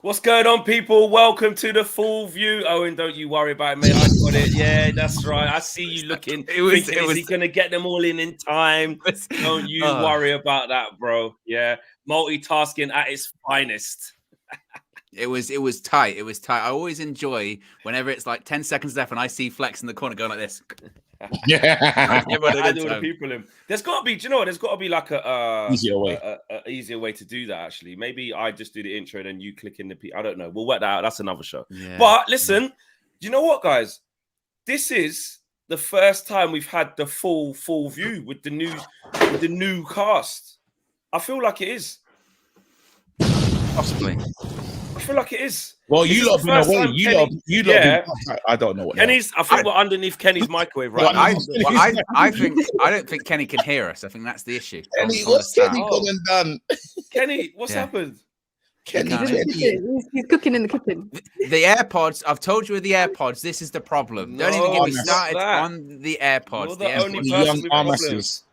What's going on, people? Welcome to the full view. Owen, don't you worry about it, mate. I got it. Yeah, that's right. I see you looking, thinking, is he going to get them all in time? Don't you worry about that, bro. Yeah, multitasking at its finest. It was tight. It was tight. I always enjoy whenever it's like 10 seconds left and I see Flex in the corner going like this. Yeah, I do all the people in. There's got to be, do you know what? There's got to be like a easier way to do that. Actually, maybe I just do the intro and then you click in the I don't know. We'll work that out. That's another show. Yeah. But listen, you know what, guys? This is the first time we've had the full view with the new cast. I feel like it is. Possibly. I feel like it is. Well, you lot been away. You lot. I don't know what. Kenny's. I think we're underneath Kenny's microwave right now. I don't think Kenny can hear us. I think that's the issue. Kenny, what's Kenny gone and done? Kenny, what's happened? He's cooking in the kitchen. The AirPods. I've told you with the AirPods. This is the problem. Don't even get me started on the AirPods. The only person with problems.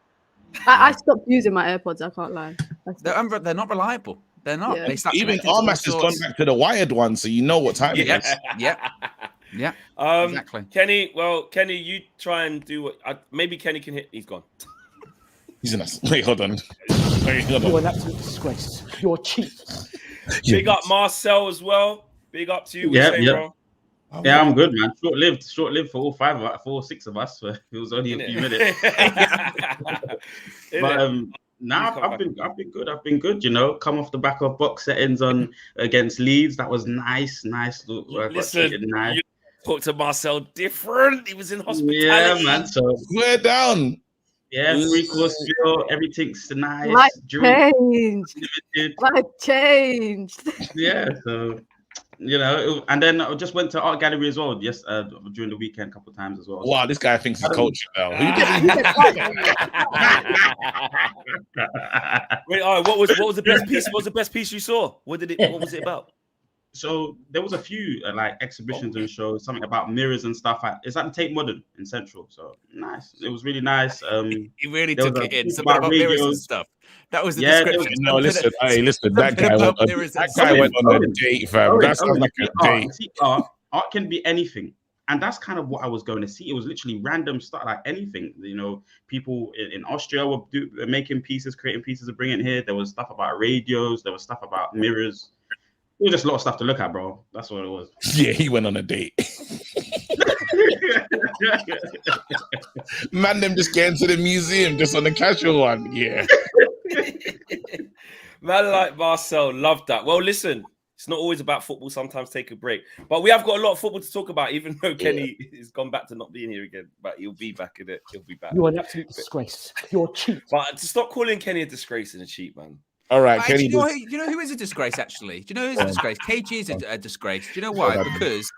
I stopped using my AirPods. I can't lie. They're not reliable. They're not. Yeah. They even Armas has gone back to the wired one, so you know what time it is. Yeah. Exactly. Kenny, you try and do what? Maybe Kenny can hit. He's gone. He's in us. Wait, hold on. You're an absolute disgrace. You're cheap. Big up Marcel as well. Big up to you. Yeah. Yeah, I'm good, man. Short-lived for all six of us. It was only a few minutes. But I've been good. I've been good. You know, come off the back of box settings on against Leeds. That was nice. Listen, you talk to Marcel different. He was in hospitality. Yeah, man. So we're down. Yeah, 3-course meal. Everything's nice. Life changed. Yeah. So. You know, and then I just went to art gallery as well. Yes, during the weekend, a couple of times as well. Wow, this guy thinks he's culture now. Wait, what was the best piece? What was the best piece you saw? What was it about? So there was a few like exhibitions and shows, something about mirrors and stuff. It's at the Tate Modern in Central. So nice. It was really nice. He really took it in. Something about mirrors and stuff. That was the description. No, listen. That guy went on a date, fam. That sounds like a date. Art can be anything. And that's kind of what I was going to see. It was literally random stuff, like anything. You know, people in Austria were making pieces, creating pieces, and bringing it here. There was stuff about radios. There was stuff about mirrors. It was just a lot of stuff to look at, bro. That's what it was. Yeah, he went on a date. Man, them just getting to the museum just on the casual one. Yeah. Man like Marcel, loved that. Well, listen, it's not always about football. Sometimes take a break. But we have got a lot of football to talk about, even though Kenny has gone back to not being here again. But he'll be back in it. He'll be back. You're an absolute disgrace. You're cheap. But to stop calling Kenny a disgrace and a cheat, man. All right, Kenny. Do you know who is a disgrace, actually? Do you know who's a disgrace? KG is a disgrace. Do you know why? Because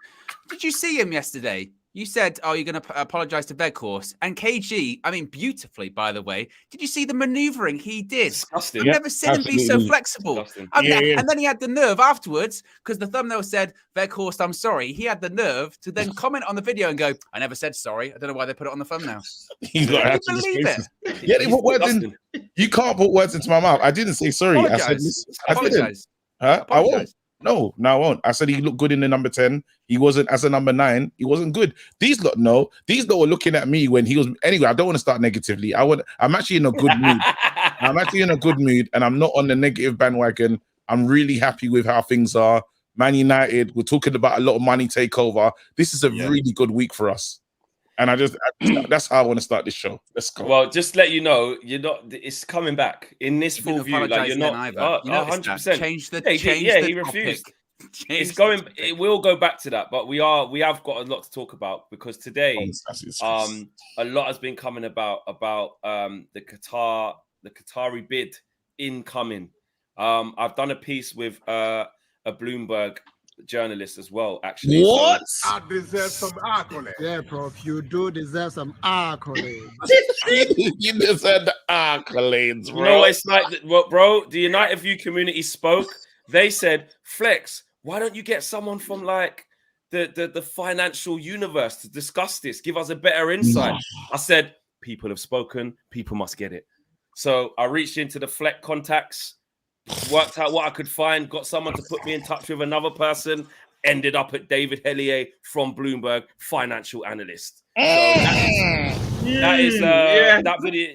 did you see him yesterday? You said, you're going to apologize to Veghorst. And KG, I mean, beautifully, by the way. Did you see the maneuvering he did? Disgusting. I've never seen him be so flexible. And then he had the nerve afterwards, because the thumbnail said, Veghorst, I'm sorry. He had the nerve to then comment on the video and go, I never said sorry. I don't know why they put it on the thumbnail. Can you believe it? Yeah, they put words in. You can't put words into my mouth. I didn't say sorry. Apologize. I didn't. Huh? I won't. No, I won't. I said he looked good in the number 10. He wasn't as a number 9. He wasn't good. These lot were looking at me when he was. Anyway, I don't want to start negatively. I'm actually in a good mood. I'm actually in a good mood, and I'm not on the negative bandwagon. I'm really happy with how things are. Man United, we're talking about a lot of money takeover. This is a really good week for us. And that's how I want to start this show. Let's go. Well, just let you know, you're not. It's coming back in this full view. Like you're not. 100%. Change the. He refused. It's going. It will go back to that, but we have got a lot to talk about because today, a lot has been coming about the Qatari bid incoming. I've done a piece with a Bloomberg journalist as well, actually. What? I deserve some accolades. Yeah, Prof, you do deserve some accolades. You deserve the accolades, bro. You know what it's like, bro? The United View community spoke. They said, Flex, why don't you get someone from like the financial universe to discuss this? Give us a better insight. I said, people have spoken. People must get it. So I reached into the Fleck contacts. Worked out what I could find. Got someone to put me in touch with another person. Ended up at David Hellier from Bloomberg, financial analyst. So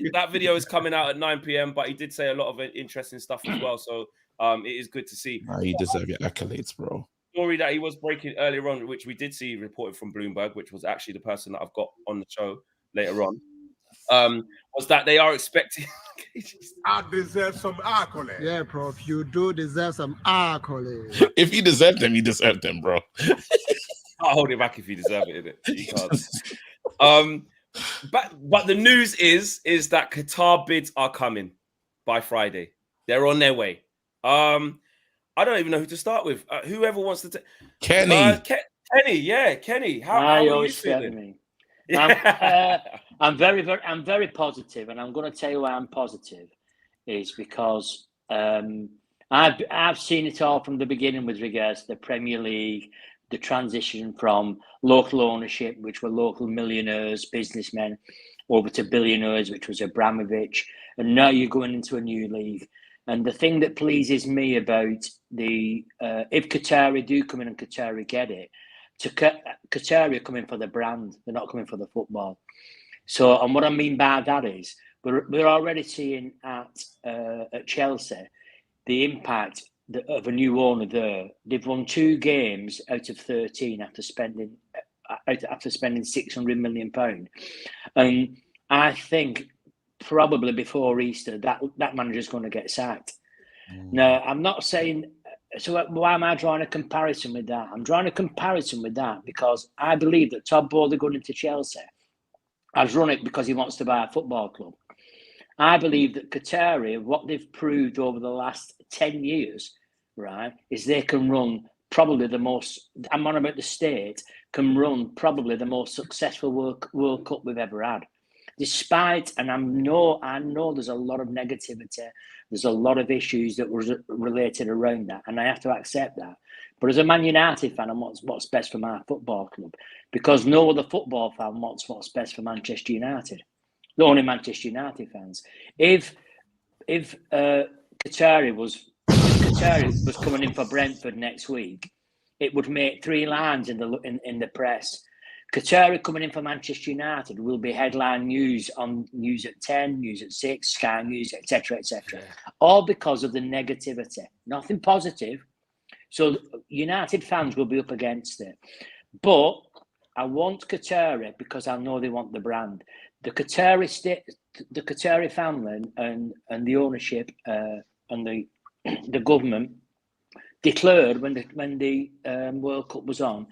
that video is coming out at 9 p.m. But he did say a lot of interesting stuff as well. So it is good to see. You deserve your accolades, bro. Story that he was breaking earlier on, which we did see reported from Bloomberg, which was actually the person that I've got on the show later on, was that they are expecting. I deserve some accolades. Yeah, Prof. You do deserve some accolades. If you deserve them, you deserve them, bro. I'll hold it back if you deserve it, innit? You can't. But the news is that Qatar bids are coming by Friday. They're on their way. I don't even know who to start with. Whoever wants to take Kenny. Kenny. How are you feeling? I'm very positive, and I'm going to tell you why I'm positive. Is because I've seen it all from the beginning with regards to the Premier League, the transition from local ownership, which were local millionaires, businessmen, over to billionaires, which was Abramovich, and now you're going into a new league. And the thing that pleases me about the if Qatari do come in and Qatari get it, Qatari are coming for the brand. They're not coming for the football. So, and what I mean by that is we're already seeing at Chelsea the impact of a new owner there. They've won 2 games out of 13 after spending £600 million, and I think probably before Easter that manager's going to get sacked. Now, I'm not saying. So why am I drawing a comparison with that? I'm drawing a comparison with that because I believe that Todd Bowley going into Chelsea has run it because he wants to buy a football club. I believe that Qatari, what they've proved over the last 10 years, right, is they can run probably the most, I'm on about the state, can run probably the most successful World Cup we've ever had. Despite, and I know there's a lot of negativity, there's a lot of issues that were related around that, and I have to accept that. But as a Man United fan, I want what's best for my football club, because no other football fan wants what's best for Manchester United. The only Manchester United fans. If Qatari was coming in for Brentford next week, it would make 3 lines in the press. Qatari coming in for Manchester United will be headline news on News at 10, News at 6, Sky News, etc., etc. All because of the negativity. Nothing positive. So United fans will be up against it. But I want Qatari because I know they want the brand. The Qatari state, the Qatari family and the ownership and the government declared when the World Cup was on,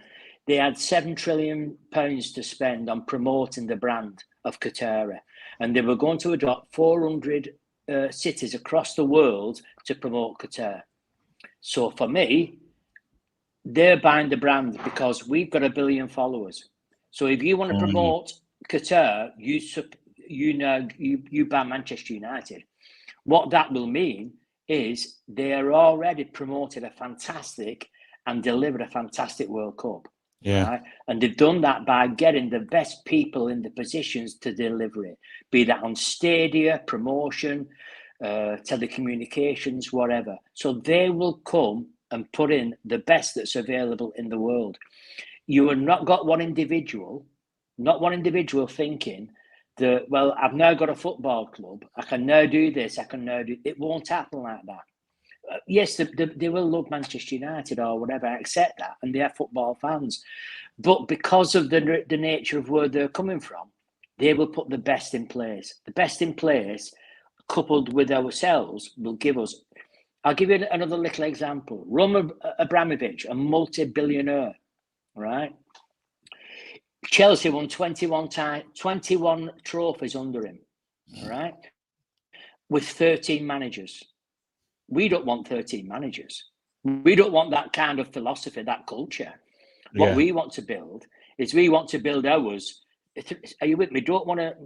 they had £7 trillion to spend on promoting the brand of Qatari, and they were going to adopt 400 cities across the world to promote Qatar. So for me, they're buying the brand because we've got 1 billion followers. So if you want to promote Qatar, you buy Manchester United. What that will mean is they are already promoted a fantastic and delivered a fantastic World Cup. Yeah. Right? And they've done that by getting the best people in the positions to deliver it, be that on stadia, promotion, telecommunications, whatever. So they will come and put in the best that's available in the world. You have not got one individual thinking that, well, I've now got a football club, I can now do this, I can now do it. Won't happen like that. Yes, they will love Manchester United or whatever, I accept that, and they are football fans. But because of the nature of where they're coming from, they will put the best in place. The best in place, coupled with ourselves, will give us... I'll give you another little example. Roman Abramovich, a multi-billionaire, right? Chelsea won 21 trophies under him, right? With 13 managers. We don't want 13 managers. We don't want that kind of philosophy, that culture. What we want to build is we want to build ours. Are you with me? Don't want to.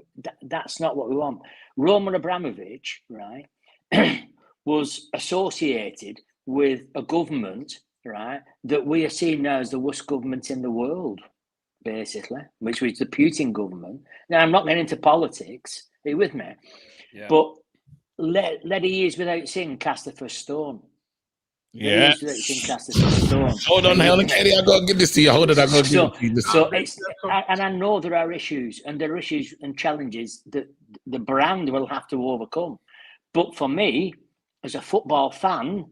That's not what we want. Roman Abramovich, right, was associated with a government, right, that we are seeing now as the worst government in the world, basically, which was the Putin government. Now, I'm not getting into politics. Are you with me? Yeah. But let he is without sin cast the first stone. Yeah. Hold on, Kenny. I gotta give this to you. Hold on, I gotta give it to you. So it's, and I know there are issues, and there are issues and challenges that the brand will have to overcome. But for me, as a football fan,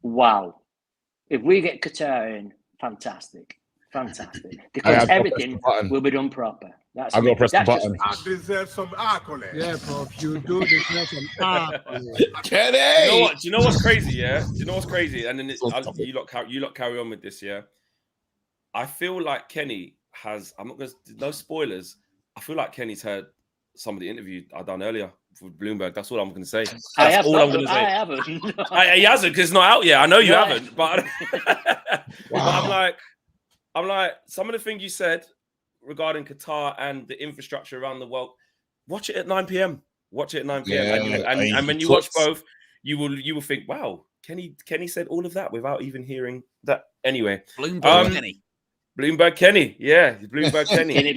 wow! If we get Qatar in, fantastic, because everything will be done proper. I gotta press the button. I deserve some accolade. Yeah, bro. You do deserve some accolade. Kenny! Do you know what's crazy? Yeah. Do you know what's crazy? And then you lot carry on with this. Yeah. I feel like Kenny has. I'm not gonna. No spoilers. I feel like Kenny's heard some of the interview I done earlier with Bloomberg. That's all I'm gonna say. That's all I'm gonna say. I haven't. He hasn't because it's not out yet. I know you haven't, but, but I'm like some of the things you said regarding Qatar and the infrastructure around the world. Watch it at 9 p.m. Watch it at 9 p.m. Yeah, and when you watch both, you will think, wow, Kenny said all of that without even hearing that. Anyway, Bloomberg Kenny. Bloomberg Kenny, yeah, Bloomberg Kenny.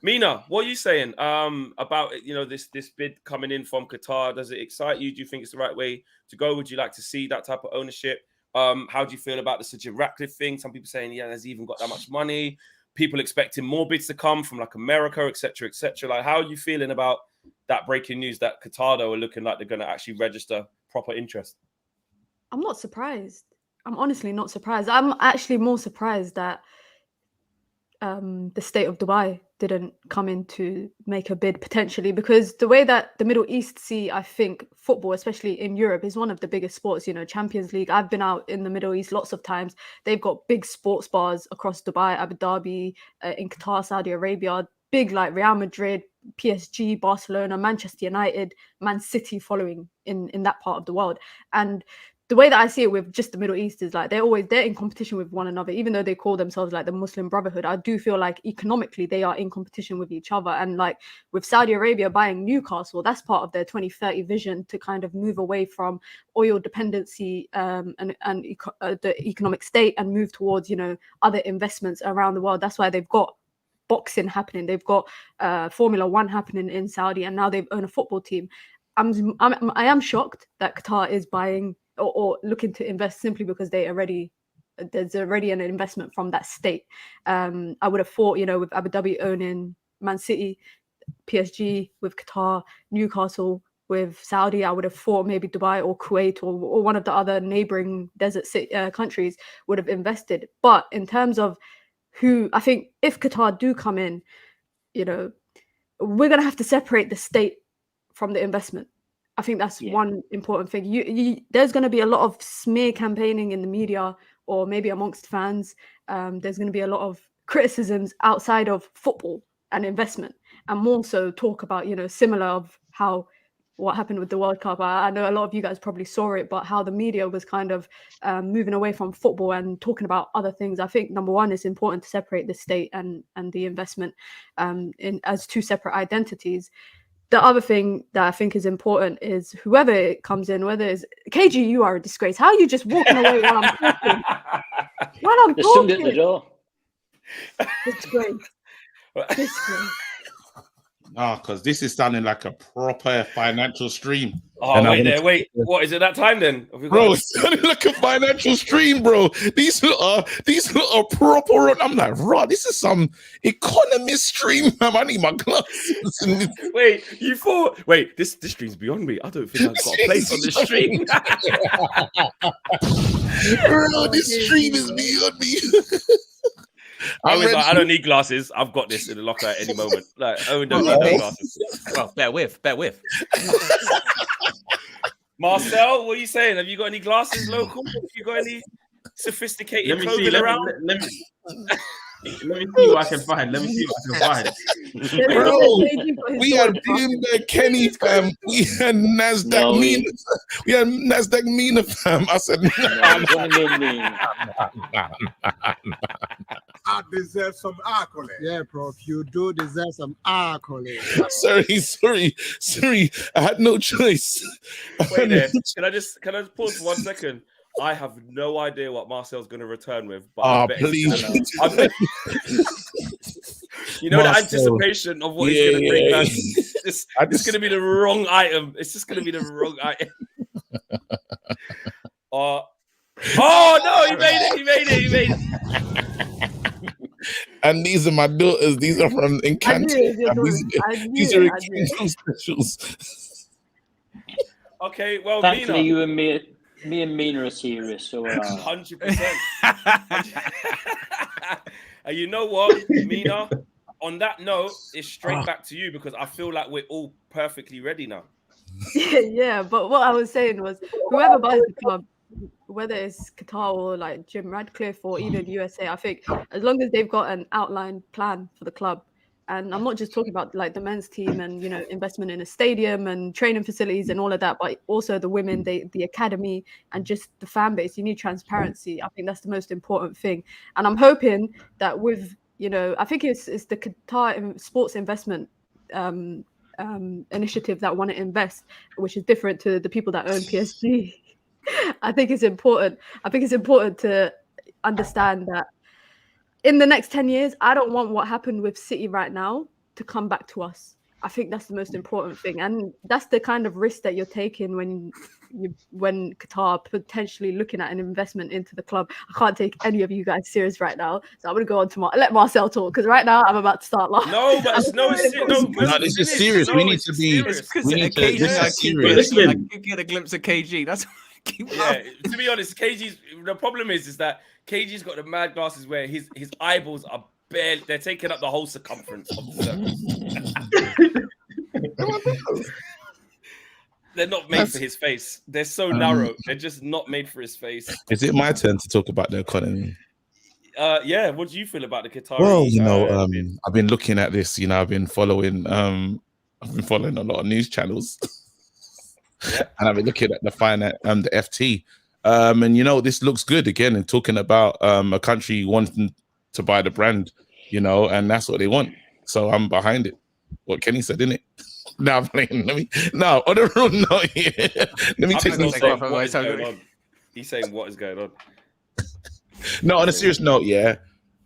Mina, what are you saying about this bid coming in from Qatar? Does it excite you? Do you think it's the right way to go? Would you like to see that type of ownership? How do you feel about the Sir Jim Ratcliffe thing? Some people saying, yeah, has he even got that much money? People expecting more bids to come from like America, etc., etc. Like, how are you feeling about that breaking news that Qatar are looking like they're going to actually register proper interest? I'm not surprised. I'm honestly not surprised. I'm actually more surprised that the state of Dubai didn't come in to make a bid potentially, because the way that the Middle East see, I think, football, especially in Europe, is one of the biggest sports. Champions League. I've been out in the Middle East lots of times. They've got big sports bars across Dubai, Abu Dhabi, in Qatar, Saudi Arabia, big like Real Madrid, PSG, Barcelona, Manchester United, Man City following in that part of the world. And the way that I see it with just the Middle East is like they're in competition with one another, even though they call themselves like the Muslim Brotherhood. I do feel like economically they are in competition with each other. And like with Saudi Arabia buying Newcastle, that's part of their 2030 vision to kind of move away from oil dependency and the economic state and move towards, other investments around the world. That's why they've got boxing happening. They've got Formula One happening in Saudi, and now they own a football team. I am shocked that Qatar is buying or looking to invest simply because there's already an investment from that state. I would have thought, with Abu Dhabi owning Man City, PSG with Qatar, Newcastle with Saudi, I would have thought maybe Dubai or Kuwait or one of the other neighboring desert countries would have invested. But in terms of who, I think if Qatar do come in, we're going to have to separate the state from the investment. I think that's one important thing. There's going to be a lot of smear campaigning in the media or maybe amongst fans. There's going to be a lot of criticisms outside of football and investment, and more so talk about, similar of what happened with the World Cup. I know a lot of you guys probably saw it, but how the media was kind of moving away from football and talking about other things. I think number one, it's important to separate the state and the investment as two separate identities. The other thing that I think is important is whoever comes in, whether it's KG, you are a disgrace. How are you just walking away while I'm talking? While I'm talking. At the door. Disgrace. Because this is sounding like a proper financial stream. Oh, wait. What is it that time then? Bro, it's sounding like a financial stream, bro. These are proper. I'm like, bro, this is some economist stream, man. I need my glasses. Wait, this stream's beyond me. I don't think I've got a place on this stream. Bro, this stream is beyond me. I don't need glasses. I've got this in the locker at any moment. Like, Owen don't need no glasses. Well, bear with. Marcel, what are you saying? Have you got any glasses local? Have you got any sophisticated clothing around? Let me see what I can find. Bro, we had Bloomberg Kenny, fam. We had Nasdaq Mina. We had Nasdaq Mina, fam. I said, I deserve some accolade. Yeah, bro. You do deserve some accolade. Sorry. I had no choice. Wait there. Can I just pause for 1 second? I have no idea what Marcel's going to return with. But I bet please. You know, Marcel. The anticipation of what he's going to bring back. It's going to be the wrong item. It's just going to be the wrong item. Oh no, he made it. And these are my daughters. These are from Encanto. These are specials. Okay, well, thankfully, Mina. you and me and Mina are serious. So 100%. And you know what, Mina? On that note, it's straight back to you because I feel like we're all perfectly ready now. Yeah, but what I was saying was, whoever buys the club, whether it's Qatar or like Jim Radcliffe or even USA, I think as long as they've got an outlined plan for the club, and I'm not just talking about like the men's team and, you know, investment in a stadium and training facilities and all of that, but also the women, the academy, and just the fan base. You need transparency. I think that's the most important thing. And I'm hoping that with, you know, I think it's the Qatar sports investment initiative that want to invest, which is different to the people that own PSG. I think it's important. I think it's important to understand that in the next 10 years, I don't want what happened with City right now to come back to us. I think that's the most important thing. And that's the kind of risk that you're taking when Qatar are potentially looking at an investment into the club. I can't take any of you guys serious right now. So I'm going to go on to let Marcel talk, because right now I'm about to start laughing. No, but this is serious. We need to be. We need to. This is serious. I could get a glimpse of KG. That's to be honest, KG's the problem is that KG's got the mad glasses where his eyeballs are bare. They're taking up the whole circumference of the circle. They're not made for his face. They're so narrow. They're just not made for his face. Is it my turn to talk about the economy? Yeah. What do you feel about the Qatari? Well, you know, I've been looking at this. You know, I've been following a lot of news channels. Yeah. And I've been looking at the the FT, and you know, this looks good again. And talking about a country wanting to buy the brand, you know, and that's what they want. So I'm behind it. What Kenny said, didn't it? No, I'm playing. On the real note here. Let me take some stuff. He's saying what is going on. No, on a serious note, yeah.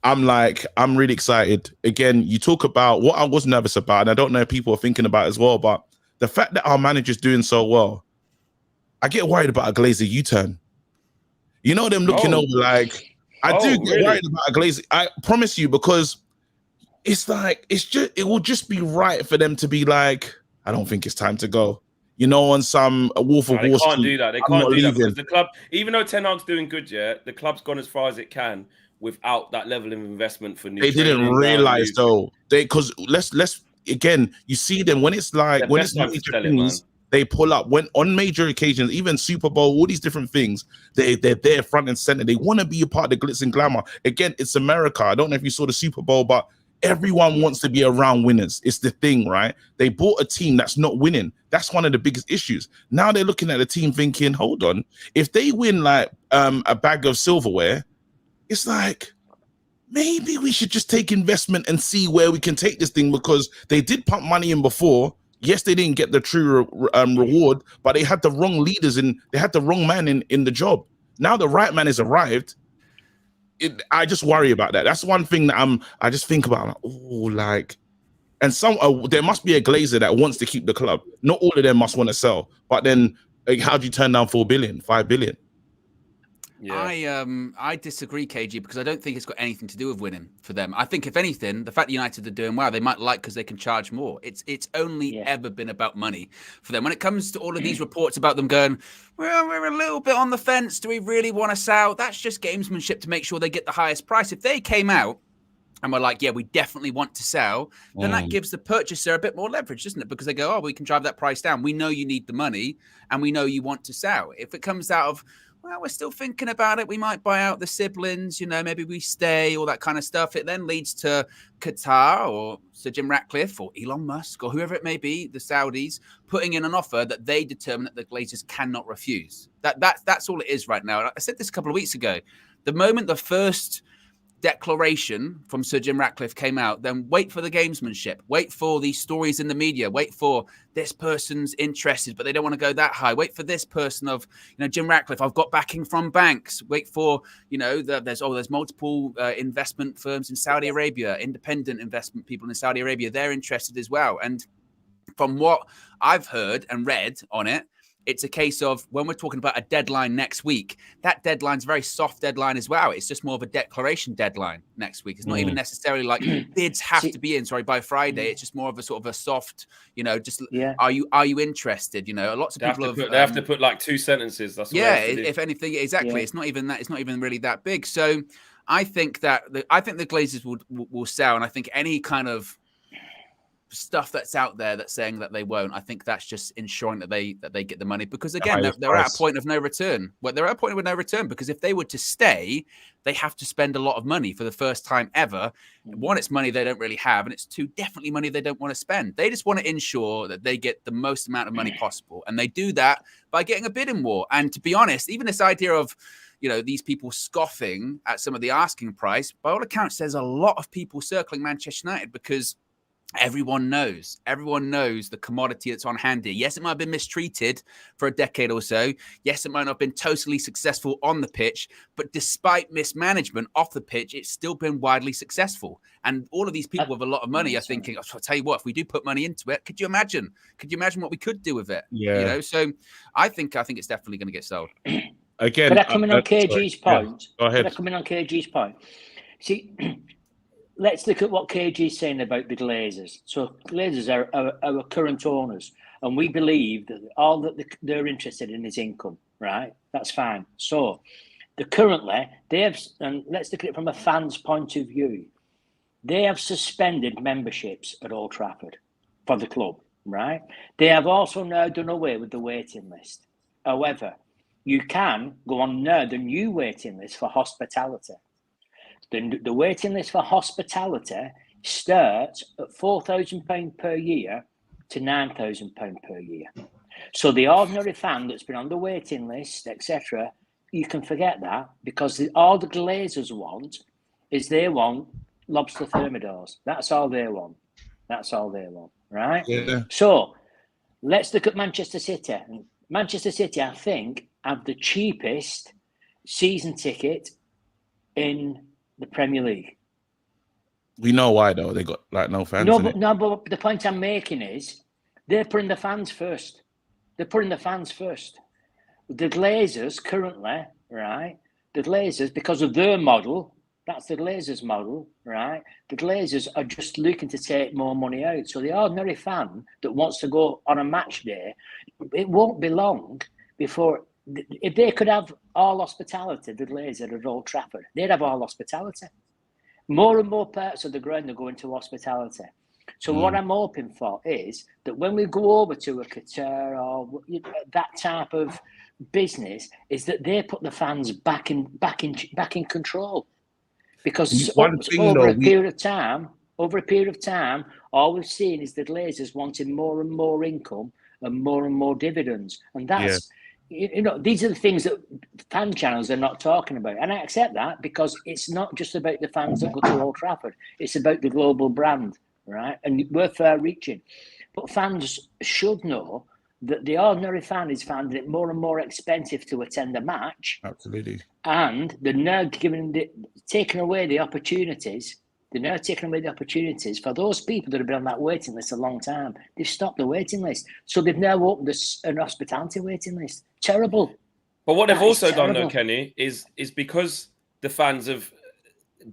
I'm really excited. Again, you talk about what I was nervous about, and I don't know if people are thinking about it as well, but the fact that our manager's doing so well, I get worried about a Glazer U-turn. You know them looking over like, I do get worried about a Glazer. I promise you, because it's like, it will just be right for them to be like, I don't think it's time to go. You know, on some Wolf of Wall Street. They can't do that. They can't do that because the club, even though Ten Hag's doing good, the club's gone as far as it can without that level of investment for new. They didn't realize though, because let's again, you see them when it's like when it's major things, they pull up when on major occasions, even Super Bowl, all these different things, they're there front and center. They want to be a part of the glitz and glamour. Again, it's America. I don't know if you saw the Super Bowl, but everyone wants to be around winners. It's the thing, right? They bought a team that's not winning. That's one of the biggest issues. Now they're looking at the team thinking, hold on, if they win like a bag of silverware, it's like, maybe we should just take investment and see where we can take this thing, because they did pump money in before. Yes, they didn't get the true reward, but they had the wrong leaders and they had the wrong man in the job. Now the right man has arrived. I just worry about that. That's one thing that I just think about. And there must be a Glazer that wants to keep the club. Not all of them must want to sell. But then, how do you turn down 4 billion, 5 billion? Yeah. I disagree, KG, because I don't think it's got anything to do with winning for them. I think if anything, the fact that United are doing well, they might like because they can charge more. It's only ever been about money for them. When it comes to all of these reports about them going, well, we're a little bit on the fence. Do we really want to sell? That's just gamesmanship to make sure they get the highest price. If they came out and we're like, yeah, we definitely want to sell, then that gives the purchaser a bit more leverage, doesn't it? Because they go, oh, we can drive that price down. We know you need the money and we know you want to sell. If it comes out of, well, we're still thinking about it, we might buy out the siblings, maybe we stay, all that kind of stuff. It then leads to Qatar or Sir Jim Ratcliffe or Elon Musk or whoever it may be, the Saudis, putting in an offer that they determine that the Glazers cannot refuse. That's all it is right now. I said this a couple of weeks ago. The moment the first declaration from Sir Jim Ratcliffe came out, then wait for the gamesmanship. Wait for these stories in the media. Wait for this person's interested, but they don't want to go that high. Wait for this person of, Jim Ratcliffe, I've got backing from banks. Wait for, there's multiple investment firms in Saudi Arabia, independent investment people in Saudi Arabia. They're interested as well. And from what I've heard and read on it, it's a case of when we're talking about a deadline next week, that deadline's a very soft deadline as well. It's just more of a declaration deadline next week. It's not even necessarily like bids have to be in, by Friday. It's just more of a sort of a soft, are you interested? Lots of people they have to put like 2 sentences. That's what if anything, exactly. Yeah. It's not even that. It's not even really that big. So I think that the Glazers will sell, and I think any kind of stuff that's out there that's saying that they won't, I think that's just ensuring that they get the money, because again they're at a point of no return. Well, they're at a point of no return because if they were to stay, they have to spend a lot of money for the first time ever. One, it's money they don't really have, and it's two, definitely money they don't want to spend. They just want to ensure that they get the most amount of money possible, and they do that by getting a bidding war. And to be honest, even this idea of these people scoffing at some of the asking price, by all accounts, there's a lot of people circling Manchester United because everyone knows the commodity that's on hand here. Yes, it might have been mistreated for a decade or so. Yes, it might not have been totally successful on the pitch, but despite mismanagement off the pitch, it's still been widely successful. And all of these people with a lot of money are thinking, I'll tell you what, if we do put money into it, could you imagine what we could do with it? Yeah. So I think it's definitely going to get sold. Again, but I come in on KG's point. Go ahead. But I come in on KG's point. See, let's look at what KG is saying about the Glazers. So Glazers are our current owners, and we believe that all that they're interested in is income, right? That's fine. So currently, they have, and let's look at it from a fan's point of view, they have suspended memberships at Old Trafford for the club, right? They have also now done away with the waiting list. However, you can go on now the new waiting list for hospitality. The waiting list for hospitality starts at £4,000 per year to £9,000 per year. So the ordinary fan that's been on the waiting list, etc., you can forget that, because all the Glazers want is they want lobster thermidors. That's all they want. Right? Yeah. So let's look at Manchester City. Manchester City, I think, have the cheapest season ticket in the Premier League. We know why though. They got like no fans. No, but the point I'm making is they're putting the fans first. The Glazers currently, right? The Glazers, because of their model, that's the Glazers model, right? The Glazers are just looking to take more money out. So the ordinary fan that wants to go on a match day, it won't be long before. If they could have all hospitality, the Glazer at Old Trafford, they'd have all hospitality. More and more parts of the ground are going to hospitality. So what I'm hoping for is that when we go over to a Qatar or that type of business, is that they put the fans back in control. Because over a period of time, all we've seen is the Glazers wanting more and more income and more dividends, and that's. Yeah. These are the things that fan channels are not talking about. And I accept that, because it's not just about the fans that go to Old Trafford. It's about the global brand, right? And we're far-reaching. But fans should know that the ordinary fan is finding it more and more expensive to attend a match. Absolutely. And they're now taking away the opportunities. They're now taking away the opportunities for those people that have been on that waiting list a long time. They've stopped the waiting list. So they've now opened an hospitality waiting list. Terrible. But what they've also done, though, Kenny, is because the fans have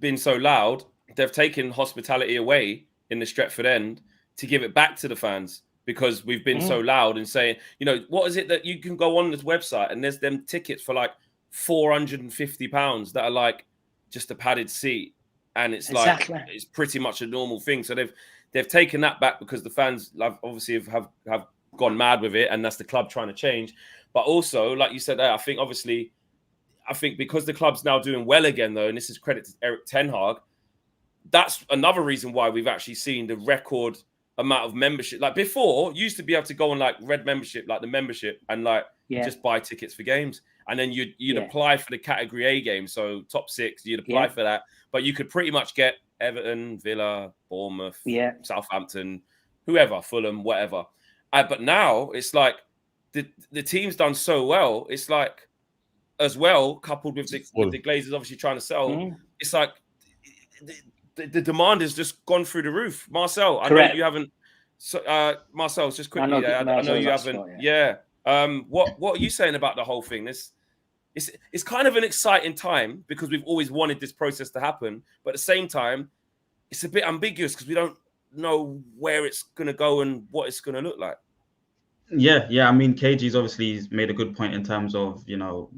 been so loud, they've taken hospitality away in the Stretford end to give it back to the fans, because we've been so loud and saying, what is it that you can go on this website and there's them tickets for like £450 that are like just a padded seat. And it's like, it's pretty much a normal thing. So they've taken that back because the fans obviously have gone mad with it, and that's the club trying to change. But also, like you said, I think because the club's now doing well again, though, and this is credit to Eric Ten Hag, that's another reason why we've actually seen the record amount of membership. Like before, you used to be able to go on like red membership, like the membership, and just buy tickets for games. and then you'd apply for the Category A game, so top 6. You'd apply for that, but you could pretty much get Everton, Villa, Bournemouth, Southampton, whoever, Fulham, whatever. But now it's like the team's done so well. It's like, as well, coupled with the Glazers obviously trying to sell, it's like the demand has just gone through the roof. Marcel, I know you haven't. Marcel, just quickly, I know you haven't. What are you saying about the whole thing? It's kind of an exciting time because we've always wanted this process to happen, but at the same time, it's a bit ambiguous because we don't know where it's going to go and what it's going to look like. Yeah. I mean, KG's obviously made a good point in terms of,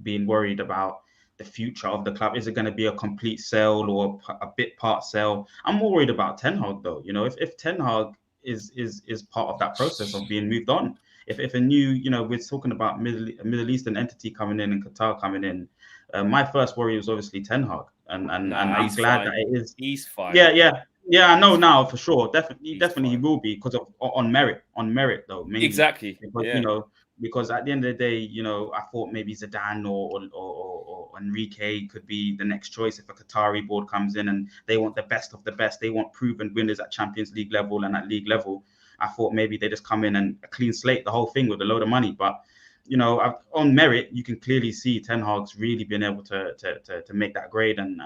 being worried about the future of the club. Is it going to be a complete sale or a bit part sale? I'm more worried about Ten Hag though. If Ten Hag is part of that process of being moved on, if a new, we're talking about Middle Eastern entity coming in and Qatar coming in, my first worry was obviously Ten Hag, and I'm glad that it is. He's fine. Yeah, I know now for sure. Definitely he will be because of on merit though. Mainly. Exactly. Because, because at the end of the day, I thought maybe Zidane or Enrique could be the next choice if a Qatari board comes in and they want the best of the best. They want proven winners at Champions League level and at league level. I thought maybe they just come in and a clean slate the whole thing with a load of money, but. On merit, you can clearly see Ten Hag's really been able to make that grade, and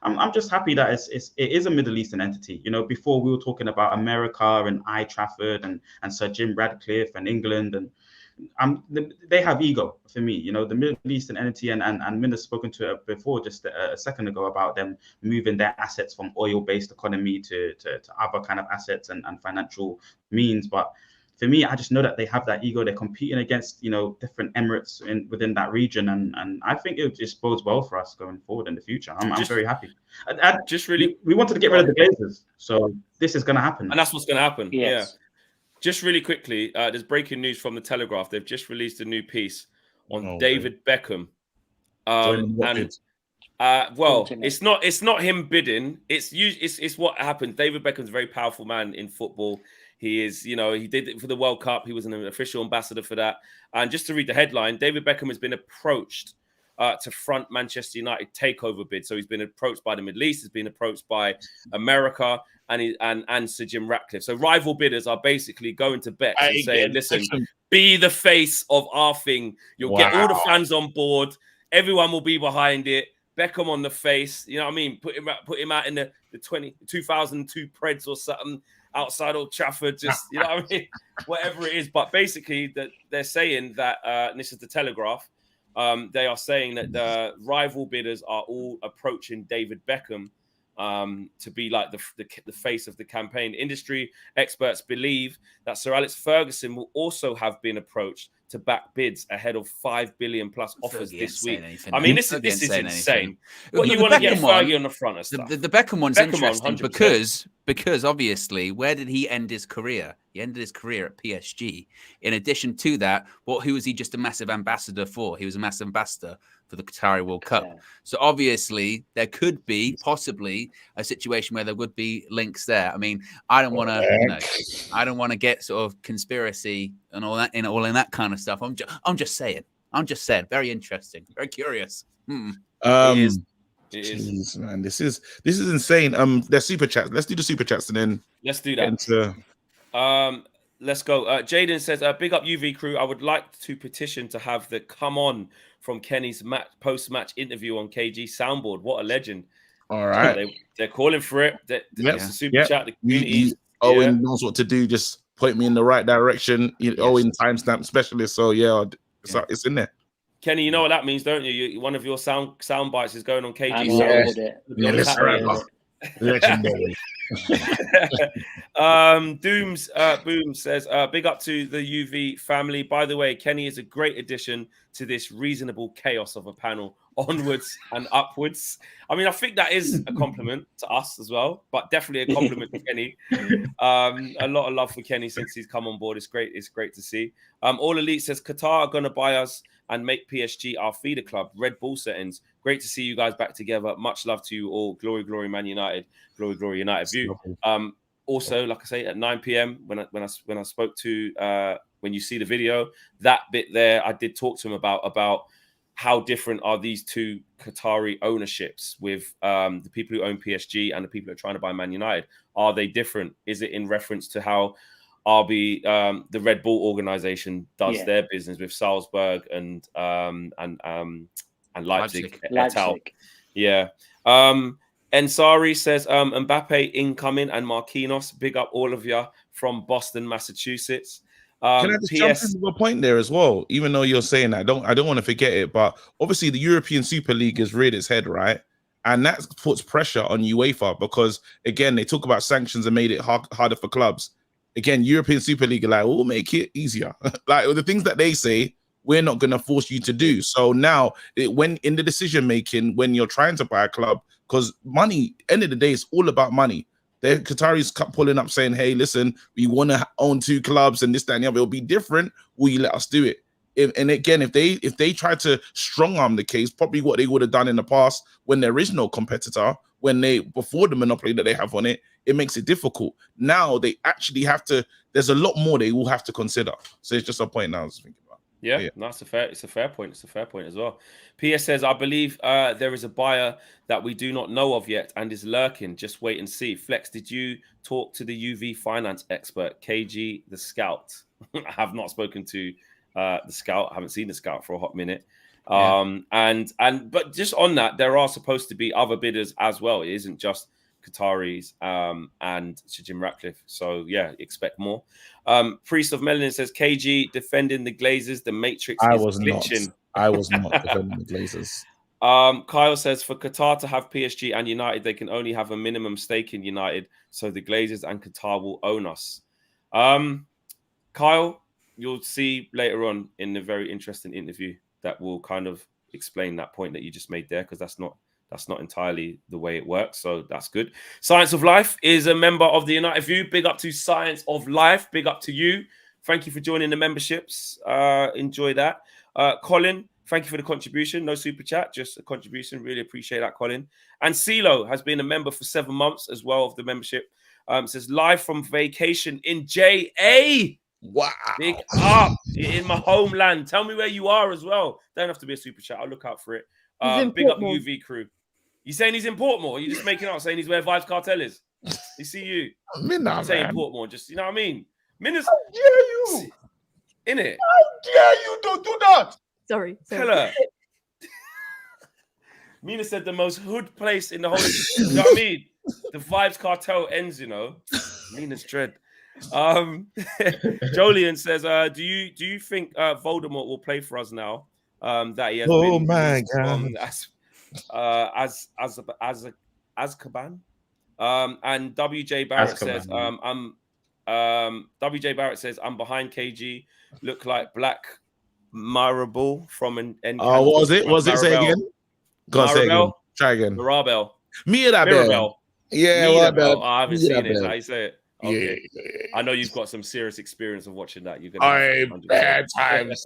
I'm just happy that it is a Middle Eastern entity. Before we were talking about America and Trafford and Sir Jim Radcliffe and England, and they have ego for me. The Middle Eastern entity, and Mina's spoken to it before just a second ago about them moving their assets from oil-based economy to other kind of assets and financial means, but. For me, I just know that they have that ego. They're competing against, different emirates within that region, and I think it just bodes well for us going forward in the future. I'm very happy. We wanted to get rid of the Glazers, so this is going to happen, and that's what's going to happen. Yes. Yeah. Just really quickly, there's breaking news from the Telegraph. They've just released a new piece on David Beckham, it's not him bidding. It's what happened. David Beckham's a very powerful man in football. He is, he did it for the World Cup. He was an official ambassador for that. And just to read the headline, David Beckham has been approached to front Manchester United takeover bid. So he's been approached by the Middle East, he's been approached by America and Sir Jim Ratcliffe. So rival bidders are basically going to Beck and saying, listen, be the face of our thing. You'll get all the fans on board. Everyone will be behind it. Beckham on the face. You know what I mean? Put him out in the 2002 Preds or something. Outside Old Trafford, just, you know what I mean? Whatever it is. But basically, they're saying that, and this is the Telegraph, they are saying that the rival bidders are all approaching David Beckham to be like the face of the campaign. Industry experts believe that Sir Alex Ferguson will also have been approached to back bids ahead of $5 billion plus offers this week. I mean, this is insane. What you want to get Fergie on the front of stuff? The Beckham one's interesting because obviously, where did he end his career? He ended his career at PSG. In addition to that, who was he just a massive ambassador for? He was a massive ambassador for the Qatari World Cup. Yeah. So obviously, there could be possibly a situation where there would be links there. I mean, I don't want to get sort of conspiracy and all that in that kind of stuff. I'm just saying. Very interesting. Very curious. It is, man. This is insane. There's super chats. Let's do the super chats and then let's do that. Let's go. Jaden says, big up UV crew. I would like to petition to have the come on from Kenny's post-match interview on KG soundboard. What a legend. All right. They're calling for it. That's a super chat. The community. Owen knows what to do. Just point me in the right direction. Owen timestamp specialist. So it's in there. Kenny, you know what that means, don't you? One of your sound bites is going on KG. Legendary. Dooms Boom says, big up to the UV family. By the way, Kenny is a great addition to this reasonable chaos of a panel. Onwards and upwards. I mean, I think that is a compliment to us as well, but definitely a compliment to Kenny. A lot of love for Kenny since he's come on board. It's great to see. All Elite says Qatar are going to buy us and make PSG our feeder club. Red Bull settings. Great to see you guys back together. Much love to you all. Glory, glory, Man United. Glory, glory, United view. Also, like I say, at 9 p.m. when I spoke to when you see the video, that bit there, I did talk to him about how different are these two Qatari ownerships with the people who own PSG and the people who are trying to buy Man United? Are they different? Is it in reference to how RB, the Red Bull organization, does their business with Salzburg and Leipzig. Yeah. Ensari says Mbappe incoming and Marquinhos. Big up all of you from Boston, Massachusetts. Can I just jump into a point there as well? Even though you're saying that, I don't want to forget it, but obviously the European Super League has reared its head, right? And that puts pressure on UEFA because, again, they talk about sanctions and made it harder for clubs. Again, European Super League are like, we'll make it easier. Like the things that they say, we're not going to force you to do. So now, when in the decision making, when you're trying to buy a club, because money, end of the day, it's all about money. The Qataris pulling up saying, hey, listen, we want to own 2 clubs and this, that, and the other. It'll be different. Will you let us do it? And again, if they try to strong arm the case, probably what they would have done in the past when there is no competitor, before the monopoly that they have on it, it makes it difficult. Now they actually have to, there's a lot more they will have to consider. So it's just a point now I was thinking about. Yeah, no, it's a fair point. It's a fair point as well. PS says, I believe there is a buyer that we do not know of yet and is lurking. Just wait and see. Flex, did you talk to the UV finance expert, KG the Scout? I have not spoken to the Scout. I haven't seen the Scout for a hot minute. But just on that, there are supposed to be other bidders as well. It isn't just Qataris and Sir Jim Ratcliffe. So yeah, expect more. Priest of Melanin says KG defending the Glazers. The Matrix is glitching. I was not defending the Glazers. Kyle says for Qatar to have PSG and United, they can only have a minimum stake in United. So the Glazers and Qatar will own us. Kyle, you'll see later on in a very interesting interview that will kind of explain that point that you just made there, because that's not entirely the way it works. So that's good. Science of Life is a member of the United View. Big up to Science of Life. Big up to you. Thank you for joining the memberships. Enjoy that. Colin, thank you for the contribution. No super chat, just a contribution. Really appreciate that, Colin. And CeeLo has been a member for 7 months as well of the membership. Says live from vacation in JA. Wow. Big up in my homeland. Tell me where you are as well. Don't have to be a super chat. I'll look out for it. Big up UV crew. You saying he's in Portmore? Or you just making out saying he's where Vibes Cartel is? You see you. Mina, saying Portmore, just, you know what I mean? Mina's. How dare you? In it. How dare you? Don't do that. Sorry. Tell her. Mina said the most hood place in the whole. You know what I mean? The Vibes Cartel ends, you know. Mina's dread. Jolien says, do you think Voldemort will play for us now? That he has been my God. as Azkaban. And WJ Barrett says, WJ Barrett says, I'm behind KG. Look like Black Marable from an what was it? Was it? Say again? Go on, say again. Try again. Mirabelle. Mirabelle. Yeah, Mirabelle. I haven't seen it. How you say it? Okay. Yeah. I know you've got some serious experience of watching that. You're gonna bad times.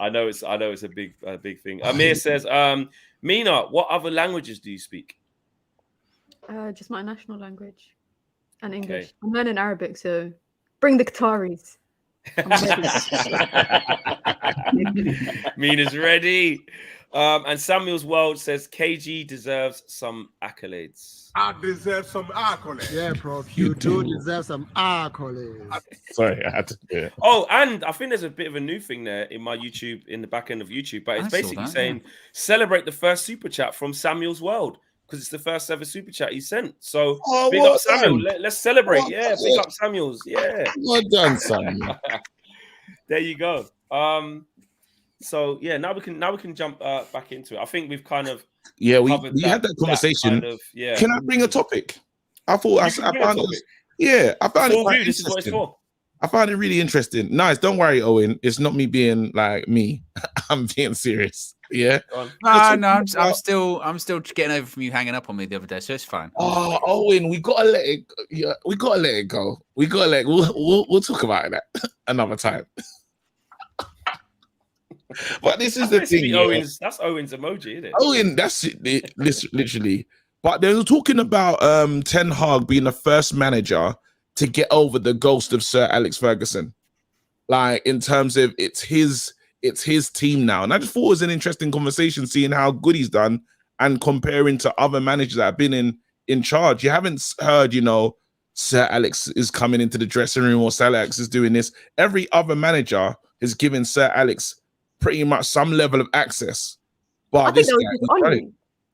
I know it's a big thing. Amir says, Mina, what other languages do you speak? Just my national language and English. Okay. I'm learning Arabic, so bring the Qataris. Mina's ready. And Samuel's World says KG deserves some accolades. I deserve some accolades. Yeah, bro. You do deserve some accolades. Sorry, I had to do it. Oh, and I think there's a bit of a new thing there in my YouTube, in the back end of YouTube, but it's basically saying celebrate the first super chat from Samuel's World, because it's the first ever super chat he sent. So big up Samuel. Let's celebrate. Big up Samuel's. Yeah. Well done, Samuel. There you go. So yeah, now we can jump back into it. I think we've kind of we had that conversation. Can I bring a topic? I thought I found it. Yeah, I found it quite this is what it's for. I found it really interesting. Nice, don't worry, Owen. It's not me being like me. I'm being serious. Yeah. No, I'm still getting over from you hanging up on me the other day, so it's fine. Oh, Owen, we gotta let it. Yeah, we gotta let it go. We'll talk about that another time. But this is the thing. That's Owen's emoji, isn't it? Owen, that's it, literally. But they were talking about Ten Hag being the first manager to get over the ghost of Sir Alex Ferguson. Like, in terms of it's his it's his team now. And I just thought it was an interesting conversation, seeing how good he's done and comparing to other managers that have been in charge. You haven't heard, you know, Sir Alex is coming into the dressing room or Sir Alex is doing this. Every other manager has given Sir Alex pretty much some level of access. But I think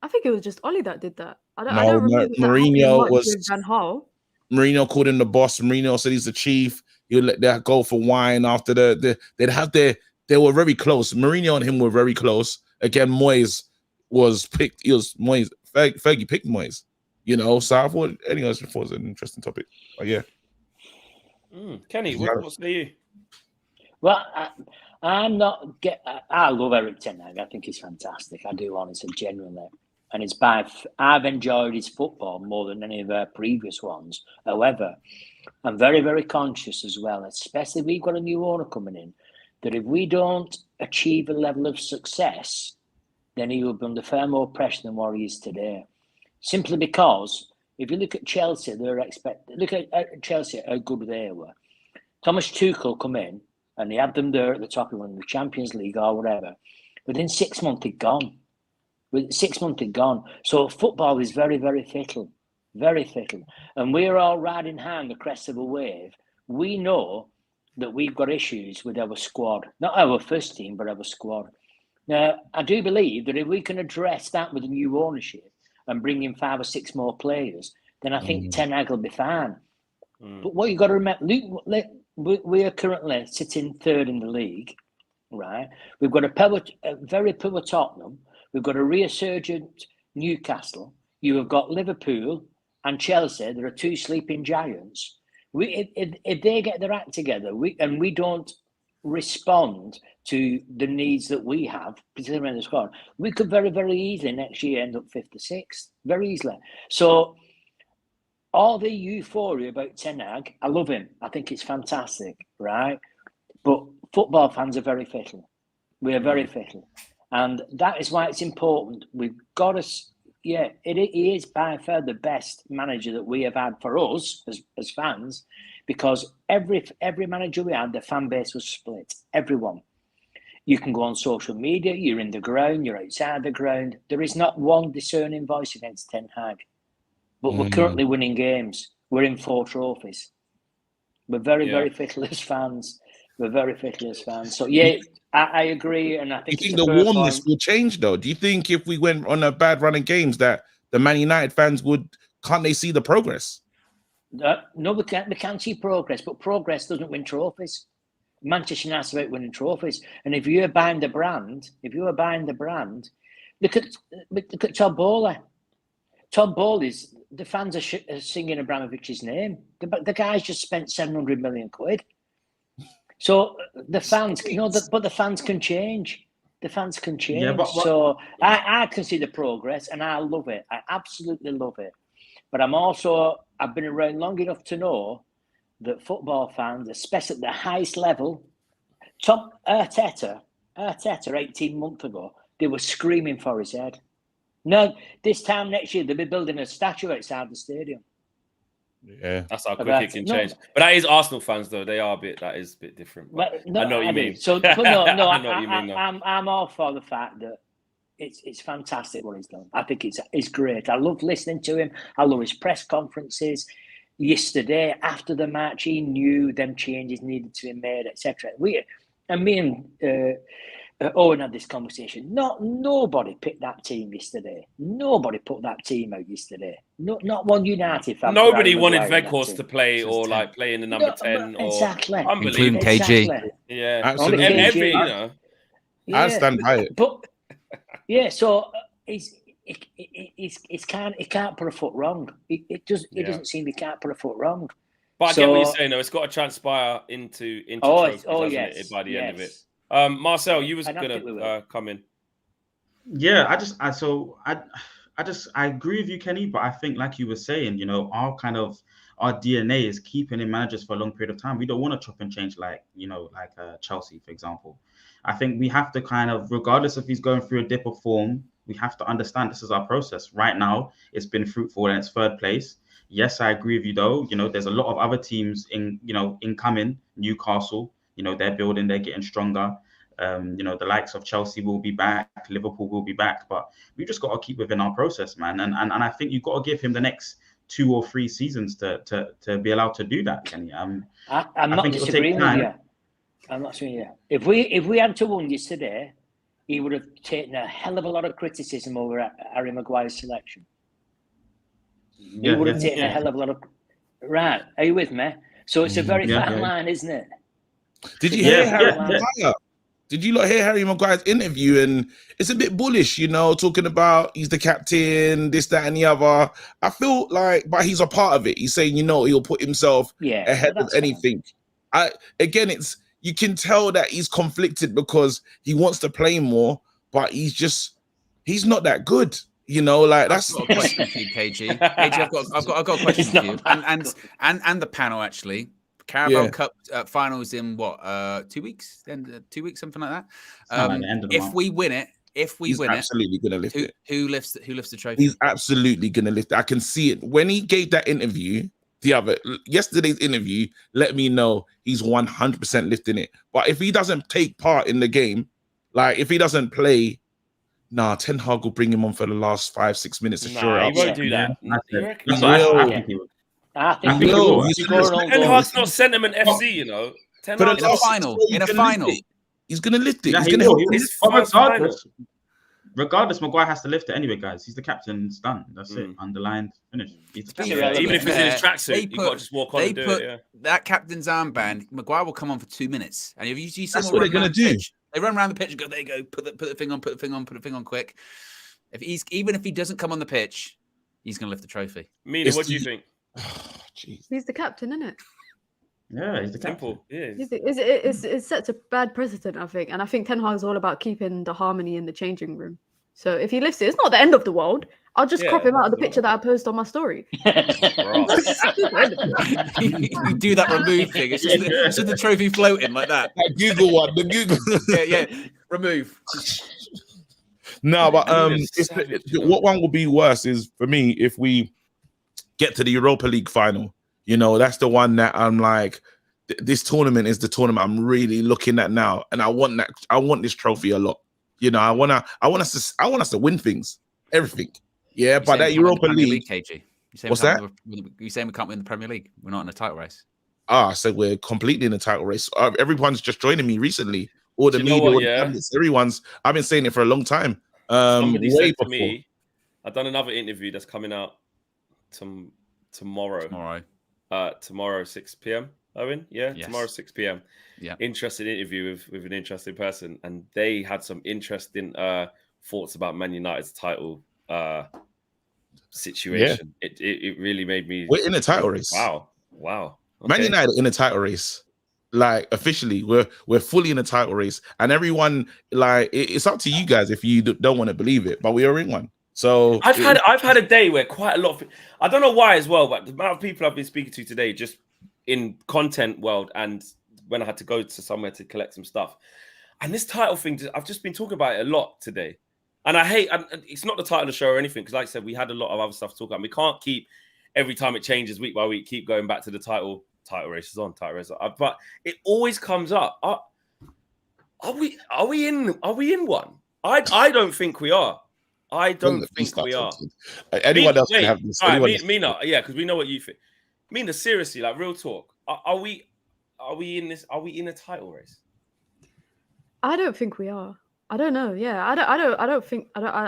I think it was just Ollie that did that. I don't remember Mourinho with Van Gaal. Mourinho called him the boss. Mourinho said he's the chief. He'll let that go for wine after they were very close. Mourinho and him were very close. Again, Moyes was picked. Fergie picked Moyes. You know, so I thought, anyways, it was an interesting topic. But yeah. Kenny, what's for you? Well, I love Eric Ten Hag. I think he's fantastic. I do, honestly, genuinely. And I've enjoyed his football more than any of our previous ones. However, I'm very, very conscious as well, especially if we've got a new owner coming in, that if we don't achieve a level of success, then he will be under far more pressure than what he is today. Simply because if you look at Chelsea, look at Chelsea, how good they were. Thomas Tuchel come in and he had them there at the top of the Champions League or whatever. Within 6 months, they'd gone. So football is very, very fickle, very fickle. And we're all riding high on the crest of a wave. We know that we've got issues with our squad, not our first team, but our squad. Now, I do believe that if we can address that with a new ownership and bring in 5 or 6 more players, then I think Ten Hag will be fine. But what you've got to remember, we are currently sitting 3rd in the league, right? We've got a very poor Tottenham. We've got a resurgent Newcastle. You have got Liverpool and Chelsea. There are 2 sleeping giants. If they get their act together, we don't respond to the needs that we have, particularly in the squad, we could very, very easily next year end up 5th or 6th, very easily. So all the euphoria about Ten Hag, I love him. I think it's fantastic, right? But football fans are very fickle. We are very fickle. And that is why it's important. We've got to, he is by far the best manager that we have had for us as fans, because every manager we had, the fan base was split. Everyone. You can go on social media, you're in the ground, you're outside the ground. There is not one discerning voice against Ten Hag. But we're currently winning games. We're in 4 trophies. We're very, very fickle as fans. So, I agree. And I think do you think the warmness will change, though? Do you think if we went on a bad run of games that the Man United fans can't they see the progress? No, we can't see progress, but progress doesn't win trophies. Manchester United about winning trophies. And if you're buying the brand, look at Todd Bowley. Todd Bowley's, the fans are singing Abramovich's name. The guy's just spent 700 million quid. So the fans, but the fans can change. Yeah, so I can see the progress and I love it. I absolutely love it. But I've been around long enough to know that football fans, especially at the highest level, Arteta 18 months ago, they were screaming for his head. No, this time next year, they'll be building a statue outside the stadium. Yeah, that's how quick it can change. But that is Arsenal fans, though. That is a bit different. But I know what you mean. So, I know what you mean. I'm all for the fact that it's fantastic what he's done. I think it's great. I love listening to him. I love his press conferences. Yesterday, after the match, he knew them changes needed to be made, etc. Me and Owen had this conversation. Nobody picked that team yesterday. Nobody put that team out yesterday. Not one United fan. Nobody wanted Weghorst to play or like play in the number 10. Exactly. Including KG. Exactly. Yeah, absolutely. I stand by it. But so it can't put a foot wrong. It doesn't seem he can't put a foot wrong. But I get what you're saying, though. It's got to transpire into trophies, it, by the end of it. Marcel, you was gonna come in. Yeah, I agree with you, Kenny. But I think, like you were saying, our DNA is keeping in managers for a long period of time. We don't want to chop and change like Chelsea, for example. I think we have to regardless if he's going through a dip of form, we have to understand this is our process. Right now, it's been fruitful and it's 3rd place. Yes, I agree with you though. There's a lot of other teams incoming. Newcastle, they're building, they're getting stronger. The likes of Chelsea will be back, Liverpool will be back, but we just got to keep within our process, man. And I think you've got to give him the next 2 or 3 seasons to be allowed to do that, Kenny. I'm not disagreeing with you. I'm not saying If we had to win yesterday, he would have taken a hell of a lot of criticism over Harry Maguire's selection. He would have taken a hell of a lot of. Right, are you with me? So it's a very fine line, isn't it? Did you hear Harry Maguire? Did you not hear Harry Maguire's interview? And it's a bit bullish, talking about he's the captain, this, that, and the other. I feel like, but he's a part of it. He's saying, he'll put himself ahead of anything. You can tell that he's conflicted because he wants to play more, but he's not that good. That's a question for you, KG. KG, I've got a question for you, and the panel actually. Carabao Cup finals in what 2 weeks? 2 weeks, something like that. If we win it, he's absolutely gonna lift it. Who lifts the trophy? He's absolutely gonna lift it. I can see it when he gave that interview. Yesterday's interview let me know he's 100% lifting it. But if he doesn't take part in the game, like if he doesn't play, Ten Hag will bring him on for the last 5-6 minutes to sure he won't do that. I think he will. Ten Hag's not Sentiment FC, Ten Hag in a final. He's gonna lift it. Regardless, Maguire has to lift it anyway, guys. He's the captain. It's done. That's it. Underlined. Finished. He's the captain. Even if it's in his tracksuit, you've got to just walk on and do it. That captain's armband, Maguire will come on for 2 minutes. And if you see that's what they're going to do. They run around the pitch and go, there you go, put the thing on quick. Even if he doesn't come on the pitch, he's going to lift the trophy. Mina, what do you think? He's the captain, isn't it? Yeah, he's the captain. It sets a bad precedent, I think. And I think Ten Hag's all about keeping the harmony in the changing room. So if he lifts it, it's not the end of the world. I'll just crop him out of the picture that I post on my story. You do that remove thing. It's just the trophy floating like that. That Google one. The Google. yeah. Remove. No, but what one will be worse is for me if we get to the Europa League final. That's the one that I'm like, this tournament is the tournament I'm really looking at now, and I want that. I want this trophy a lot. I want us to win things, everything. Yeah, but that Europa League, KG. What's that? You saying we can't win the Premier League? We're not in a title race. So we're completely in a title race. Everyone's just joining me recently. All the media, everyone's. I've been saying it for a long time. Somebody said to me, I've done another interview that's coming out tomorrow. Tomorrow 6 p.m. Owen, yes. Tomorrow 6 p.m. Yeah, interesting interview with an interesting person, and they had some interesting thoughts about Man United's title situation. It really made me. We're in a title race. Wow. Okay. Man United in a title race. Like officially, we're fully in a title race, and everyone it's up to you guys if you don't want to believe it, but we are in one. So I've had a day where quite a lot of, I don't know why as well, but the amount of people I've been speaking to today, just in content world, and when I had to go to somewhere to collect some stuff, and this title thing, I've just been talking about it a lot today, and and it's not the title of the show or anything, because like I said, we had a lot of other stuff to talk about. We can't keep every time it changes week by week, keep going back to the title race is on, title race, but it always comes up. Are we in one? I don't think we are. I don't think we are. Anyone else can have this. Mina, because we know what you think. Mina, seriously, like real talk. Are we in this? Are we in a title race? I don't think we are. I don't know. Yeah,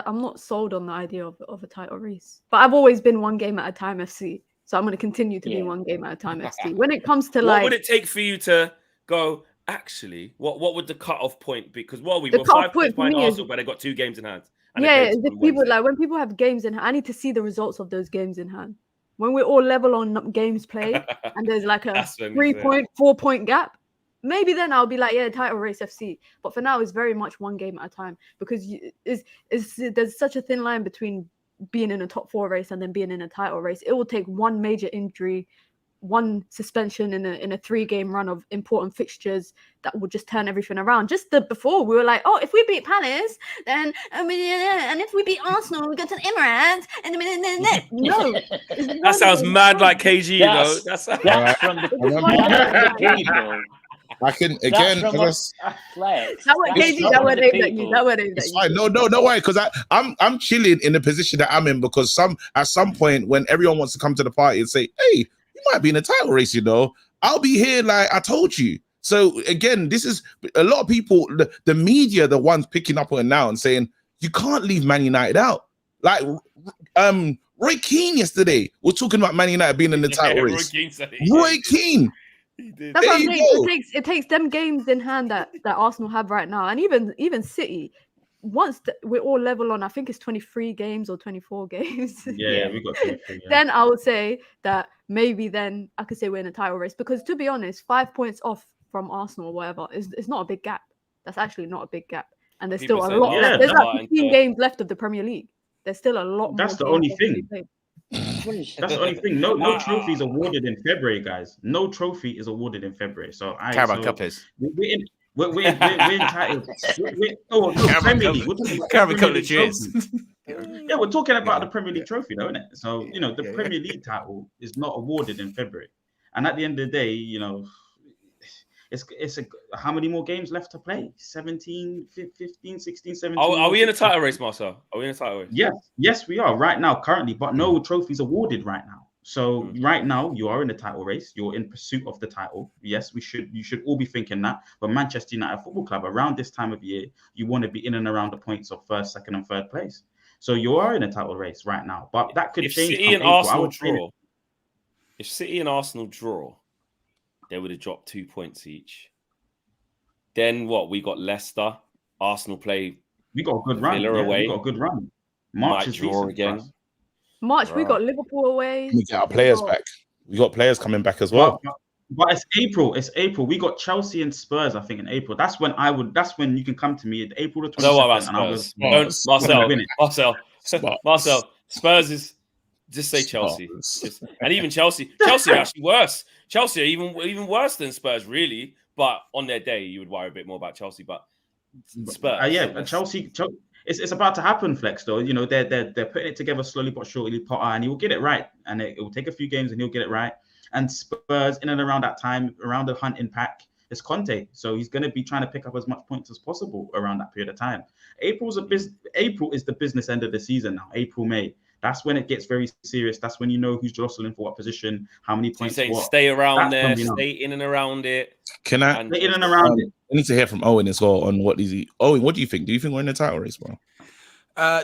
I'm not sold on the idea of a title race. But I've always been one game at a time FC. So I'm going to continue to be one game at a time FC. When it comes to what would it take for you to go? Actually, what would the cutoff point be? Because we were 5 points behind Arsenal, but they got 2 games in hand. When people have games in hand, I need to see the results of those games in hand. When we're all level on games played and there's like a 3-4 point gap, maybe then I'll be like, title race FC. But for now, it's very much one game at a time, because there's such a thin line between being in a top 4 race and then being in a title race. It will take one major injury, one suspension in a 3-game run of important fixtures that will just turn everything around. Before we were like, if we beat Palace, then and if we beat Arsenal, we go to the Emirates. And no, that sounds mad like KG. That's from the people. I can again. That went aimed at you. That went aimed at you. Fine. No worry, because I'm chilling in the position that I'm in because at some point when everyone wants to come to the party and say, "Hey, you might be in a title race," I'll be here like I told you. So again, this is a lot of people. The media, the ones picking up on it now and saying you can't leave Man United out. Like Roy Keane yesterday was talking about Man United being in the title race. Roy Keane. That's what I'm saying. It takes them games in hand that Arsenal have right now, and even City. Once we're all level on, I think it's 23 games or 24 games. Yeah, we got 23. Yeah. Then I would say that maybe then I could say we're in a title race because to be honest, 5 points off from Arsenal or whatever is not a big gap. That's actually not a big gap, and there's still a lot left. There's like 15 games left of the Premier League. There's still a lot. That's the only thing. That's the only thing. No trophies awarded in February, guys. No trophy is awarded in February. So Carabao Cup is. We're entitled. Premier League. Carabao Cup of cheers. Yeah, we're talking about the Premier League trophy, though, isn't it? So the Premier League title is not awarded in February, and at the end of the day, it's how many more games left to play? 17, 15, 16, 17. Are we in a title race, Marcel? Are we in a title race? Yes, we are right now, currently, but no trophies awarded right now. So right now, you are in the title race. You're in pursuit of the title. Yes, you should all be thinking that. But Manchester United Football Club, around this time of year, you want to be in and around the points of first, second, and third place. So you are in a title race right now. But that could change. If City and Arsenal draw, they would have dropped 2 points each. Then what? We got Leicester. Arsenal play. We got a good run. Villa away. We got a good run. March is draw again. March, we got Liverpool away. We get our players back. We got players coming back as well. But it's April. We got Chelsea and Spurs, I think, in April. That's when you can come to me. April the 22nd. Don't worry about Spurs. Marcel. Spurs is just say Chelsea. And even Chelsea are actually worse. Chelsea are even worse than Spurs, really. But on their day, you would worry a bit more about Chelsea. But Spurs. Chelsea. It's about to happen, Flex. Though they're putting it together slowly but surely, Potter, and he will get it right. And it will take a few games, and he'll get it right. And Spurs, in and around that time, around the hunting pack, is Conte. So he's going to be trying to pick up as much points as possible around that period of time. April is the business end of the season now. April, May. That's when it gets very serious. That's when you know who's jostling for what position, how many points. So stay around there, stay in and around it. Can I stay in and around it? I need to hear from Owen as well on what is he. Owen, what do you think? Do you think we're in a title race, bro?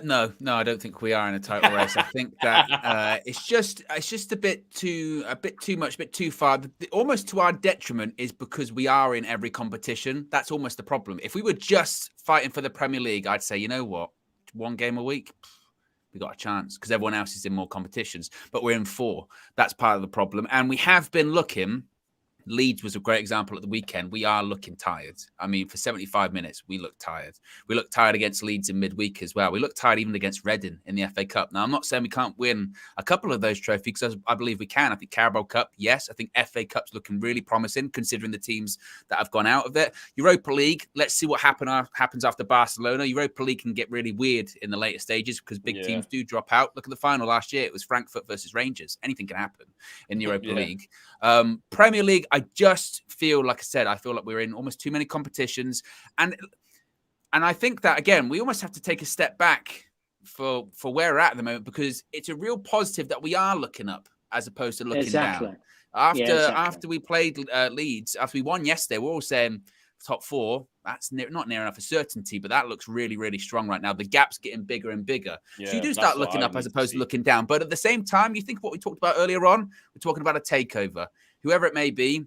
No, I don't think we are in a title race. I think that it's just a bit too much, a bit too far. Almost to our detriment is because we are in every competition. That's almost the problem. If we were just fighting for the Premier League, I'd say, you know what, 1 game a week, we got a chance because everyone else is in more competitions. But we're in 4. That's part of the problem, and we have been looking. Leeds was a great example at the weekend. We are looking tired. I mean, for 75 minutes, we looked tired. We looked tired against Leeds in midweek as well. We looked tired even against Reading in the FA Cup. Now, I'm not saying we can't win a couple of those trophies because I believe we can. I think Carabao Cup, yes. I think FA Cup's looking really promising considering the teams that have gone out of it. Europa League, let's see what happens after Barcelona. Europa League can get really weird in the later stages because big teams do drop out. Look at the final last year. It was Frankfurt versus Rangers. Anything can happen in the Europa League. Premier League, I just feel, like I said, I feel like we're in almost too many competitions. And I think that, again, we almost have to take a step back for where we're at the moment because it's a real positive that we are looking up as opposed to looking down. After we played Leeds, after we won yesterday, we're all saying top 4. That's not near enough a certainty, but that looks really, really strong right now. The gap's getting bigger and bigger. So you do start looking up as opposed to looking down. But at the same time, you think of what we talked about earlier on. We're talking about a takeover. Whoever it may be,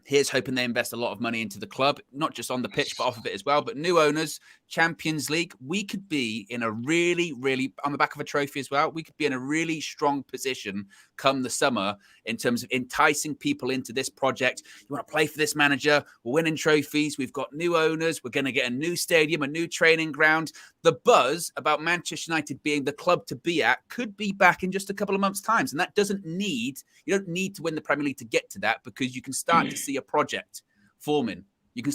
here's hoping they invest a lot of money into the club, not just on the pitch, but off of it as well. But new owners, Champions League, we could be in a really, really, on the back of a trophy as well, we could be in a really strong position come the summer in terms of enticing people into this project. You want to play for this manager? We're winning trophies. We've got new owners. We're going to get a new stadium, a new training ground. The buzz about Manchester United being the club to be at could be back in just a couple of months' time. And that you don't need to win the Premier League to get to that because you can start to see a project forming. You can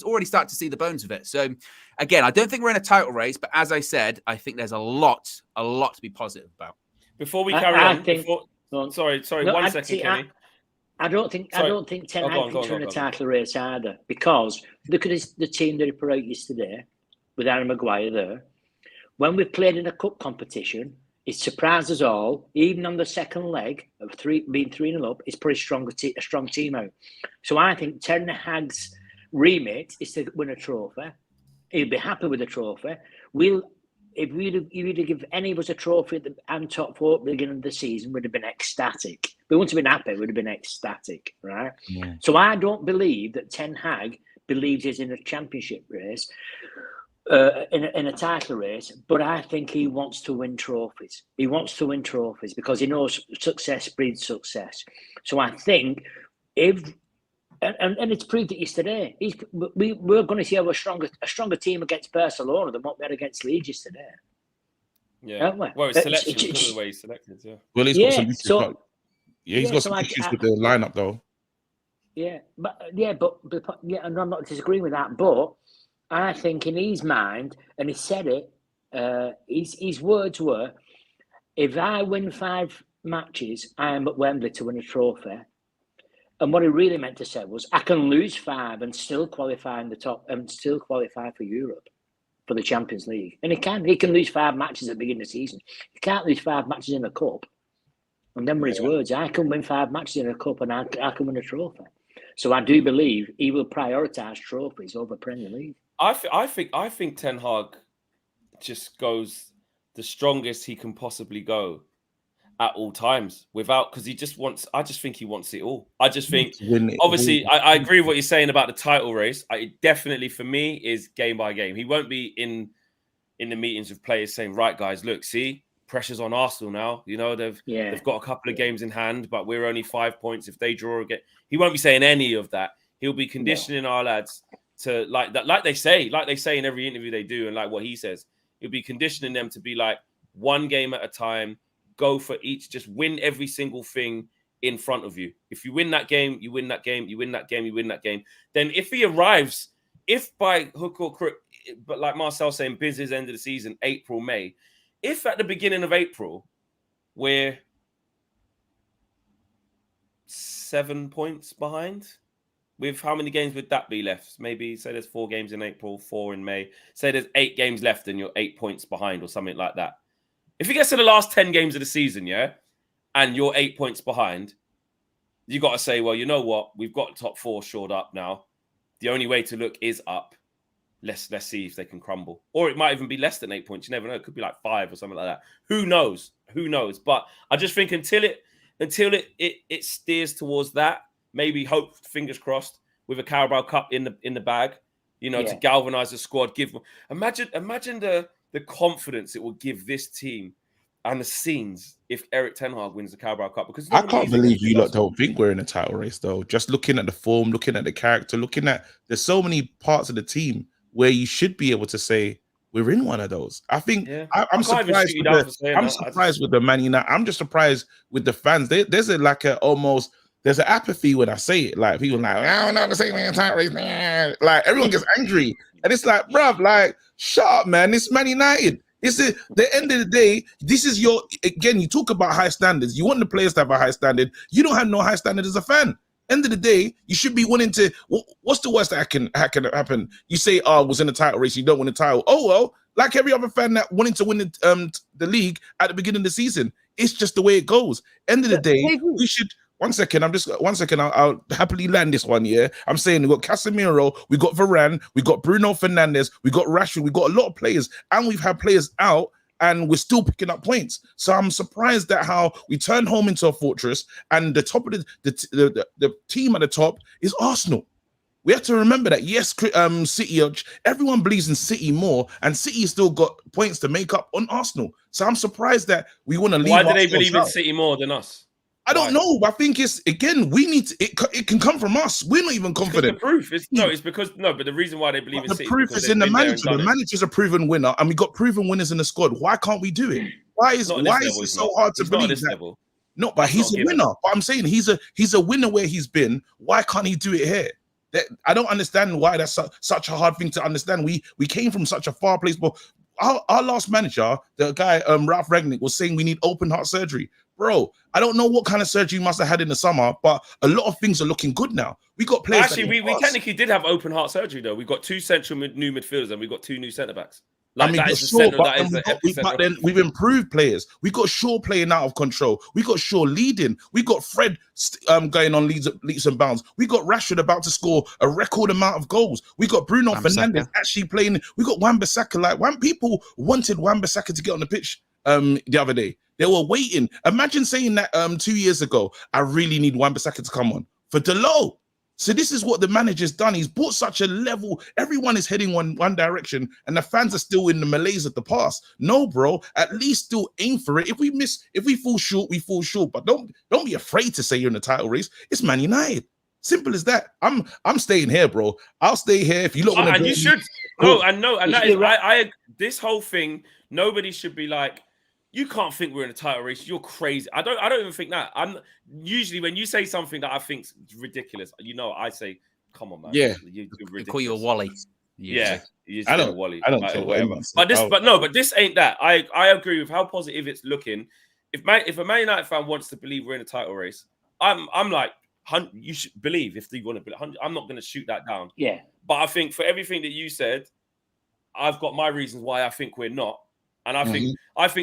already start to see the bones of it. So again, I don't think we're in a title race, but as I said, I think there's a lot to be positive about. Before we carry on, sorry, 1 second, Kenny. I don't think Ten Hag can turn a title race either, because look at the team that he put out yesterday with Harry Maguire there. When we played in a cup competition, it surprised us all. Even on the second leg of being 3-0 up, it's pretty a strong team out. So I think Ten Hag's remit is to win a trophy. He'll be happy with the trophy. If you'd give any of us a trophy and top 4 at the beginning of the season, we'd have been ecstatic. We wouldn't have been happy, we'd have been ecstatic, right? Yeah. So I don't believe that Ten Hag believes he's in a championship race, in a title race, but I think he wants to win trophies. He wants to win trophies because he knows success breeds success. So I think and it's proved it yesterday. We're going to see a stronger team against Barcelona than what we had against Leeds yesterday. Yeah. Aren't we? Well, it's selection because of the way he's selected. Yeah. Well, he's got some issues. He's got some issues with the lineup, though. And I'm not disagreeing with that, but I think in his mind, and he said it, his words were, "If I win 5 matches, I am at Wembley to win a trophy." And what he really meant to say was, I can lose 5 and still qualify in the top and still qualify for Europe, for the Champions League. And he can lose 5 matches at the beginning of the season. He can't lose 5 matches in a cup. And then were his words, I can win 5 matches in a cup and I can win a trophy. So I do believe he will prioritise trophies over Premier League. I think Ten Hag just goes the strongest he can possibly go at all times because I just think he wants it all. I just think, obviously, I agree with what you're saying about the title race. It definitely, for me, is game by game. He won't be in the meetings with players saying, right, guys, look, see, pressure's on Arsenal now. You know, they've got a couple of games in hand, but we're only 5 points. If they draw again, he won't be saying any of that. He'll be conditioning our lads to like they say in every interview they do, and like what he says, he'll be conditioning them to be like one game at a time. Go for each, just win every single thing in front of you. If you win that game, you win that game, you win that game, you win that game. Then if he arrives, if by hook or crook, but like Marcel saying, business end of the season, April, May, if at the beginning of April, we're 7 points behind, with how many games would that be left? Maybe say there's 4 games in April, 4 in May. Say there's 8 games left and you're 8 points behind or something like that. If he gets to the last 10 games of the season, and you're 8 points behind, you got to say, well, you know what? We've got top 4 shored up now. The only way to look is up. Let's see if they can crumble. Or it might even be less than 8 points. You never know. It could be like 5 or something like that. Who knows? But I just think until it steers towards that, maybe hope, fingers crossed, with a Carabao Cup in the bag, to galvanize the squad. Imagine the confidence it will give this team and the scenes if Eric Ten Hag wins the Carabao Cup. Because I can't believe you lot don't think we're in a title race, though. Just looking at the form, looking at the character, there's so many parts of the team where you should be able to say we're in one of those. I think I'm surprised. I'm surprised with the Man United. I'm just surprised with the fans. There's an apathy when I say it. Like people are like, I don't know the same in title race. Like everyone gets angry, and it's like, bruv, like shut up, man. It's Man United. It's the end of the day. This is you talk about high standards. You want the players to have a high standard. You don't have no high standard as a fan. End of the day, you should be wanting to. What's the worst that can happen? You say, "Oh, I was in the title race. You don't win the title." Oh well, like every other fan that wanted to win the league at the beginning of the season. It's just the way it goes. End of the day, we should. 1 second. I'll happily land this one. Yeah, I'm saying we got Casemiro, we got Varane, we got Bruno Fernandes, we got Rashford, we got a lot of players, and we've had players out, and we're still picking up points. So I'm surprised at how we turned home into a fortress, and the top of the team at the top is Arsenal. We have to remember that. Yes, City. Everyone believes in City more, and City still got points to make up on Arsenal. So I'm surprised that we want to leave. Why do they believe in City more than us? I don't know, but I think it's we need to. It can come from us. We're not even confident. The proof is but the reason why they believe in City, the proof is in the manager. The manager's a proven winner, and we got proven winners in the squad. Why can't we do it? Why is it so hard to believe that? No, but he's a winner. But I'm saying he's a winner where he's been. Why can't he do it here? I don't understand why that's such a hard thing to understand. We came from such a far place, but our last manager, the guy Ralph Rangnick, was saying we need open heart surgery. bro, I don't know what kind of surgery you must have had in the summer, but a lot of things are looking good now. We got players. Actually, we technically did have open heart surgery though. We got 2 central new midfielders and we got 2 new centre backs. Like, I mean, but then we've improved players. We got Shaw playing out of control. We got Shaw leading. We got Fred going on leaps and bounds. We got Rashford about to score a record amount of goals. We got Bruno Fernandes actually playing. We got Wan-Bissaka. Like, people wanted Wan-Bissaka to get on the pitch the other day. They were waiting. Imagine saying that 2 years ago, I really need Wan-Bissaka to come on for Delo. So this is what the manager's done. He's brought such a level. Everyone is heading one direction, and the fans are still in the malaise of the past. No, bro. At least still aim for it. If we fall short, we fall short. But don't be afraid to say you're in the title race. It's Man United. Simple as that. I'm staying here, bro. I'll stay here. If you look, and you should. No, and that is I this whole thing. Nobody should be like, you can't think we're in a title race. You're crazy. I don't even think that. I'm usually, when you say something that I think's ridiculous, I say, come on, man. Yeah. You're ridiculous. Call you a Wally. Yeah. I don't care whatever. But this ain't that. I agree with how positive it's looking. If a Man United fan wants to believe we're in a title race, I'm like, you should believe if you want to believe. I'm not going to shoot that down. Yeah. But I think for everything that you said, I've got my reasons why I think we're not. And I think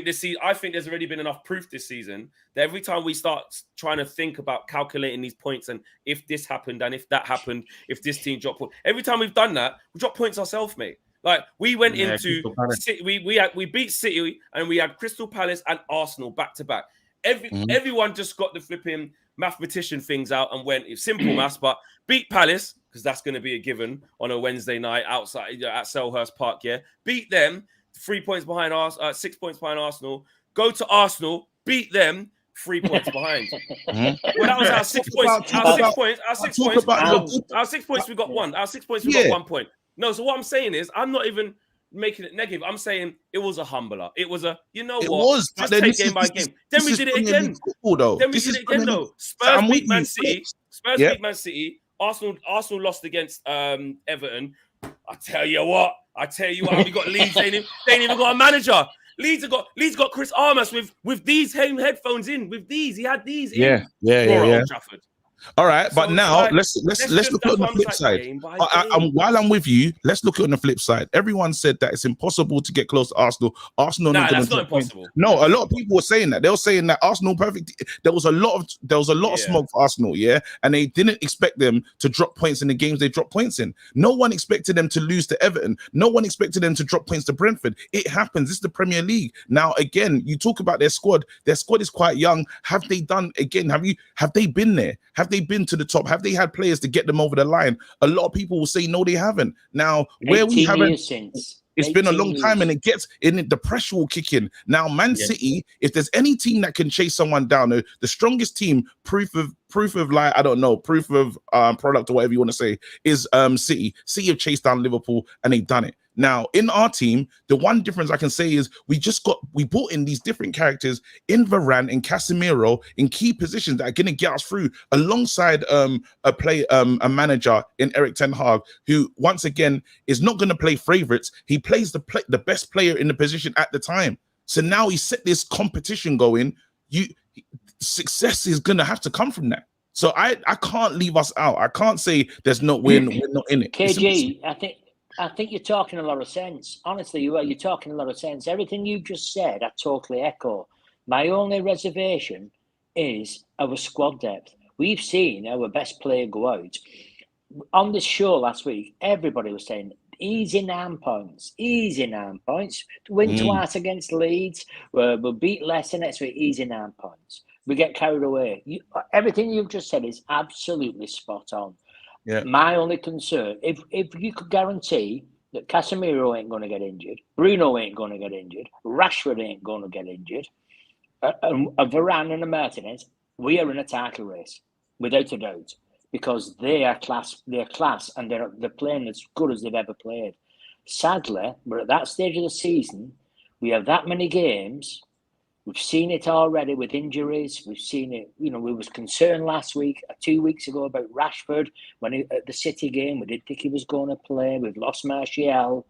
there's already been enough proof this season that every time we start trying to think about calculating these points and if this happened and if that happened, if this team dropped points, every time we've done that, we drop points ourselves, mate. Like, we went into City, we beat City and we had Crystal Palace and Arsenal back to back. Everyone just got the flipping mathematician things out and went, it's simple maths, but beat Palace, because that's going to be a given on a Wednesday night outside at Selhurst Park. Yeah, beat them. 3 points behind Arsenal, 6 points behind Arsenal. Go to Arsenal, beat them, 3 points behind. Well, that was our 6 points. Our 6 points, we got one. Our 6 points, we got 1 point. No, so what I'm saying is, I'm not even making it negative. I'm saying it was a humbler. It was a, just take game by game. Then we did it again. Spurs beat Man City. Beat Man City. Arsenal lost against Everton. I tell you what, we got Leeds. They ain't even got a manager. Leeds got Chris Armas with these headphones in. With these, he had these in. Yeah. Trafford. All right, but now let's look at the flip side. While I'm with you, let's look at the flip side. Everyone said that it's impossible to get close to Arsenal. That's not impossible. No, a lot of people were saying that. They were saying that Arsenal perfect. There was a lot of smoke for Arsenal, and they didn't expect them to drop points in the games they dropped points in. No one expected them to lose to Everton. No one expected them to drop points to Brentford. It happens. It's the Premier League. Now, again, you talk about their squad. Their squad is quite young. Have they done again? Have they been there? Have they been to the top? Have they had players to get them over the line? A lot of people will say no, they haven't. Now, where we haven't, it's been a long time, and the pressure will kick in. Now, Man City, if there's any team that can chase someone down, the strongest team, proof of product or whatever you want to say, is City. City have chased down Liverpool and they've done it. Now, in our team, the one difference I can say is we brought in these different characters in Varane and Casemiro in key positions that are going to get us through, alongside a manager in Eric Ten Hag, who once again is not going to play favorites. He plays the best player in the position at the time. So now he set this competition going. Success is going to have to come from that. So I can't leave us out. I can't say there's no win. We're not in it. KG, I think you're talking a lot of sense. Honestly, you're talking a lot of sense. Everything you just said, I totally echo. My only reservation is our squad depth. We've seen our best player go out. On this show last week, everybody was saying, easy 9 points. Win twice against Leeds. We'll beat Leicester next week. Easy 9 points. We get carried away. Everything you've just said is absolutely spot on. Yeah. My only concern, if you could guarantee that Casemiro ain't going to get injured, Bruno ain't going to get injured, Rashford ain't going to get injured, a Varane and a Martinez, we are in a title race, without a doubt, because they are class, and they're playing as good as they've ever played. Sadly, we're at that stage of the season. We have that many games. We've seen it already with injuries. We've seen it, we was concerned last week, 2 weeks ago, about Rashford at the City game. We didn't think he was going to play. We've lost Marcel.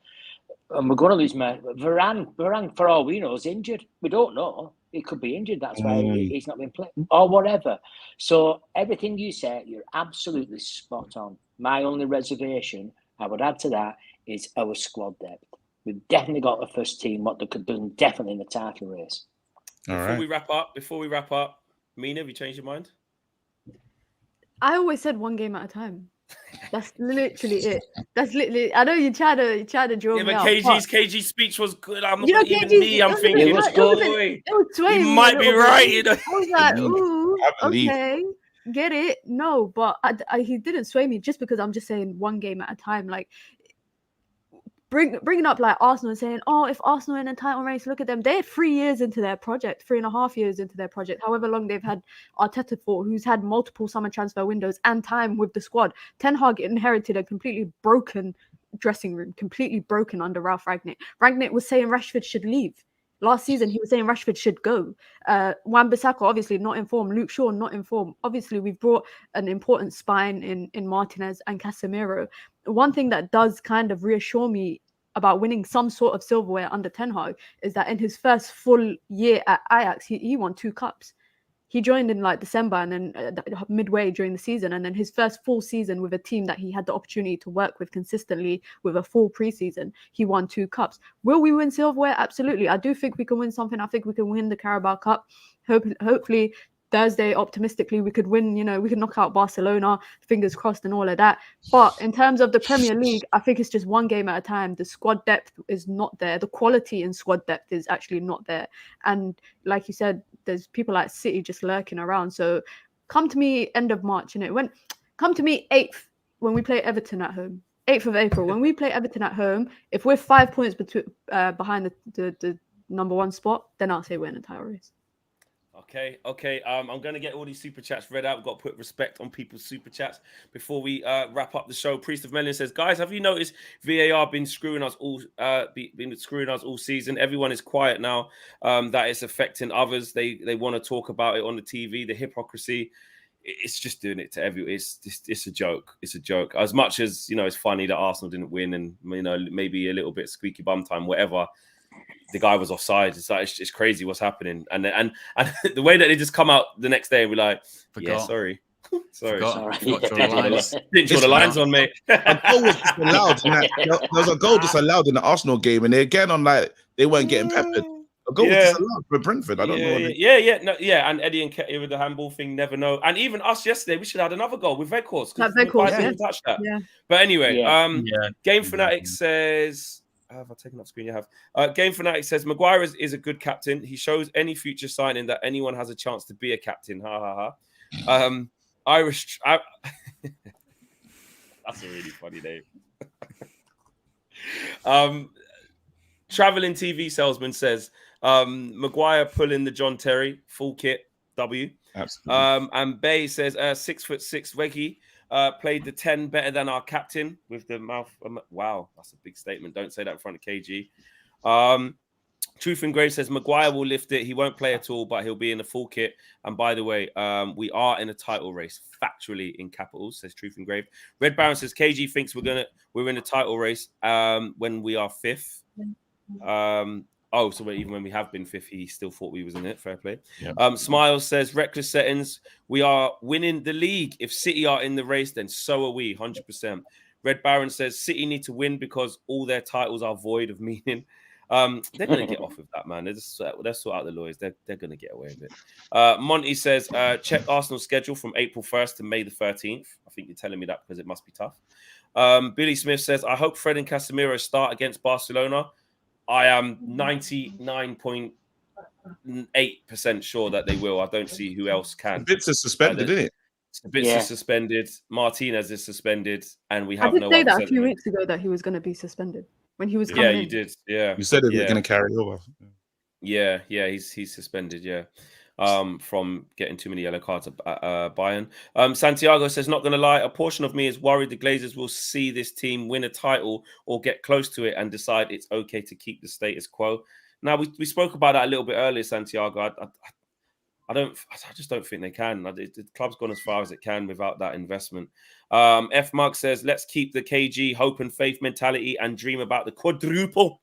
And we're going to lose Varane, for all we know, is injured. We don't know. He could be injured. That's why he's not been playing or whatever. So everything you say, you're absolutely spot on. My only reservation I would add to that is our squad depth. We've definitely got a first team, what they could do definitely in the title race. Before we wrap up, Mina, have you changed your mind? I always said one game at a time. That's literally it. That's literally. I know you try to draw me out. KG's speech was good. I'm not even KG's, me. I'm thinking, it was it was swaying you me might be right. You know, I was like, ooh, okay, get it? No, but he didn't sway me just because I'm just saying one game at a time. Like bringing up like Arsenal and saying, oh, if Arsenal in a title race, look at them. They're 3 years into their project, 3.5 years into their project, however long they've had Arteta for, who's had multiple summer transfer windows and time with the squad. Ten Hag inherited a completely broken dressing room, completely broken under Ralph Rangnick. Rangnick was saying Rashford should leave. Last season, he was saying Rashford should go. Wan-Bissaka, obviously not informed. Luke Shaw, not informed. Obviously, we've brought an important spine in Martinez and Casemiro. One thing that does kind of reassure me about winning some sort of silverware under Ten Hag is that in his first full year at Ajax, he won 2 cups. He joined in like December and then midway during the season. And then his first full season with a team that he had the opportunity to work with consistently with a full preseason, he won 2 cups. Will we win silverware? Absolutely. I do think we can win something. I think we can win the Carabao Cup. Hopefully Thursday, optimistically, we could win, we could knock out Barcelona, fingers crossed and all of that. But in terms of the Premier League, I think it's just one game at a time. The squad depth is not there. The quality in squad depth is actually not there. And like you said, there's people like City just lurking around. So come to me end of March, come to me 8th when we play Everton at home. 8th of April, when we play Everton at home, if we're 5 points behind the number 1 spot, then I'll say we're in a title race. Okay. I'm going to get all these super chats read out. We've got to put respect on people's super chats before we wrap up the show. Priest of Melon says, guys, have you noticed VAR been screwing us all season? Everyone is quiet now. That it's affecting others. They want to talk about it on the TV. The hypocrisy. It's just doing it to everyone. It's a joke. It's a joke. As much as it's funny that Arsenal didn't win and maybe a little bit squeaky bum time, whatever. The guy was offside. It's like it's crazy what's happening, and the way that they just come out the next day and we're like, yeah, sorry. Didn't draw the lines on, mate. A goal was allowed. There was a goal disallowed in the Arsenal game, and again on like they weren't getting peppered. A goal was disallowed for Brentford. I don't know. And Eddie and Ketty with the handball thing, never know. And even us yesterday, we should have had another goal with Vekhorst. Touch that. Yeah. But anyway, Game Fanatic says. Have I taken up screen? You have. Game Fanatic says Maguire is a good captain. He shows any future signing that anyone has a chance to be a captain. Ha ha ha. Irish. That's a really funny name. Traveling TV salesman says Maguire pulling the John Terry full kit. W. Absolutely. And Bay says 6'6" Weggy. Played the 10 better than our captain with the mouth. Wow, that's a big statement. Don't say that in front of KG. Truth and Grave says Maguire will lift it. He won't play at all, but he'll be in the full kit. And by the way, we are in a title race, factually in capitals, says Truth and Grave. Red Baron says KG thinks we're in a title race when we are 5th. So even when we have been 5th, he still thought we was in it. Fair play. Yep. Smiles says, reckless settings. We are winning the league. If City are in the race, then so are we, 100%. Red Baron says, City need to win because all their titles are void of meaning. They're going to get off with that, man. They'll sort out the lawyers. They're going to get away with it. Monty says, check Arsenal's schedule from April 1st to May the 13th. I think you're telling me that because it must be tough. Billy Smith says, I hope Fred and Casemiro start against Barcelona. I am 99.8% sure that they will. I don't see who else can. Bits are suspended, isn't it? Bits are suspended. Martinez is suspended, and we have no. I did say that a few weeks ago that he was going to be suspended when he was coming. Yeah, you did. Yeah, you said it was going to carry over. Yeah, he's suspended. Yeah. From getting too many yellow cards at Bayern. Santiago says, not going to lie, a portion of me is worried the Glazers will see this team win a title or get close to it and decide it's okay to keep the status quo. Now, we spoke about that a little bit earlier, Santiago. I just don't think they can. The club's gone as far as it can without that investment. F. Mug says, let's keep the KG hope and faith mentality and dream about the quadruple.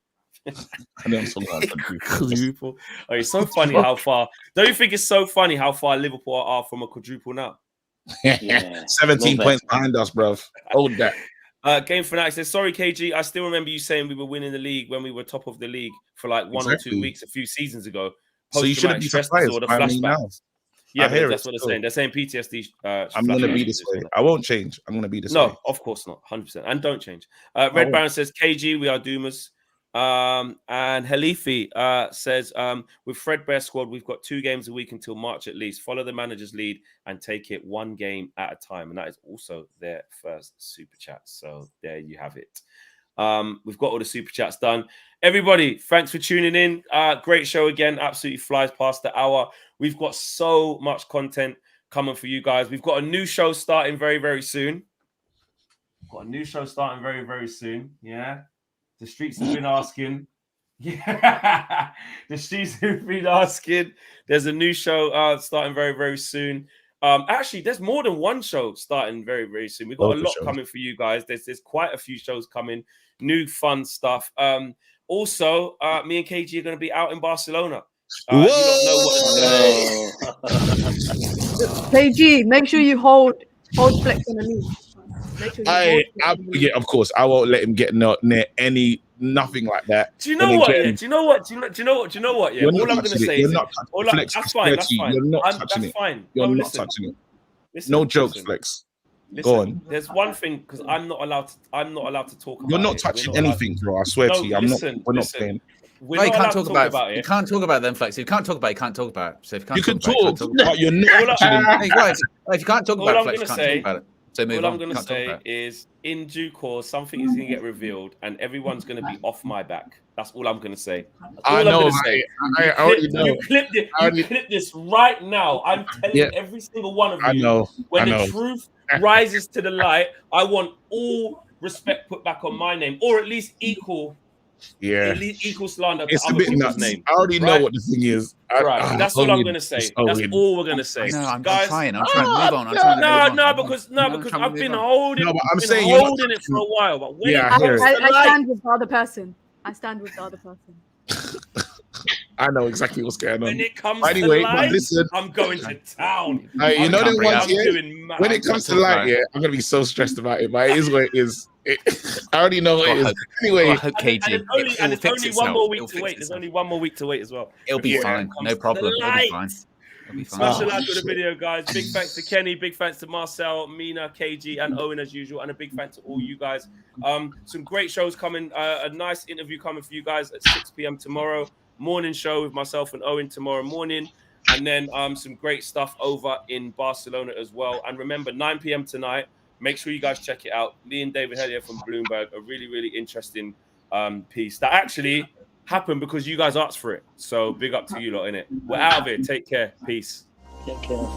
Quadruple. Oh, it's so funny how far. Don't you think it's so funny how far Liverpool are from a quadruple now? Yeah, 17 points behind us, bro. Hold that. Game Fanatic says, sorry, KG. I still remember you saying we were winning the league when we were top of the league for like 1 or 2 weeks a few seasons ago. So you shouldn't be surprised. Or the flashbacks. Yeah, but that's what they're saying. They're saying PTSD. I'm going to be this way. I won't change. I'm going to be this way. No, of course not. 100%. And don't change. Red Baron says, KG, we are doomers. And Halifi says, with Fredbear squad, we've got 2 games a week until March at least. Follow the manager's lead and take it 1 game at a time. And that is also their first super chat. So there you have it. We've got all the super chats done. Everybody, thanks for tuning in. Great show again. Absolutely flies past the hour. We've got so much content coming for you guys. We've got a new show starting very, very soon. Yeah. The streets have been asking. Yeah. The streets have been asking. There's a new show starting very, very soon. Actually, there's more than one show starting very, very soon. We've got a lot coming for you guys. There's quite a few shows coming. New fun stuff. Also, me and KG are going to be out in Barcelona. You don't know what KG, make sure you hold Flex on the knee. Yeah, of course. I won't let him get near nothing like that. Do you know what? Yeah? Do you know what? Yeah. All I'm going to say is that's fine. You're not touching it. You're not touching it. No jokes, Flex. Go on. There's one thing because I'm not allowed to talk about. You're not touching anything, bro. I swear to you. We're not playing. No, you can't talk about it. You can't talk about them, Flex. If you can't talk about it, you can't talk about it. So if you can talk, but you're not touching it. If you can't talk about it, Flex, you can't talk about it. So all I'm going to say is, in due course, something is going to get revealed, and everyone's going to be off my back. That's all I'm going to say. I know. I already know. You clip this right now. I'm telling every single one of you. When the truth rises to the light, I want all respect put back on my name, or at least equal. Yeah, equal slander. It's a bit nuts. Name, I already know what the thing is. That's all I'm gonna say. That's all we're gonna say. No, I'm trying to move on. Because I've been holding. No, but I'm saying holding it for a while. But I stand with the other person. I know exactly what's going on. When it comes to light, listen, I'm going to town. You know the ones, when it comes to light, I'm gonna be so stressed about it. But it is what it is. I already know what it is. Anyway, I hope KG. And there's only one more week to wait. There's only one more week to wait as well. It'll be fine. No problem. It'll be fine. Smash a like to the video, guys. Big thanks to Kenny. Big thanks to Marcel, Mina, KG, and Owen as usual. And a big thanks to all you guys. Some great shows coming. A nice interview coming for you guys at 6 p.m. tomorrow. Morning show with myself and Owen tomorrow morning. And then some great stuff over in Barcelona as well. And remember, 9 p.m. tonight. Make sure you guys check it out. Lee and David Hellier from Bloomberg, a really, really interesting piece that actually happened because you guys asked for it. So big up to you lot, innit? We're out of it. Take care. Peace. Take care.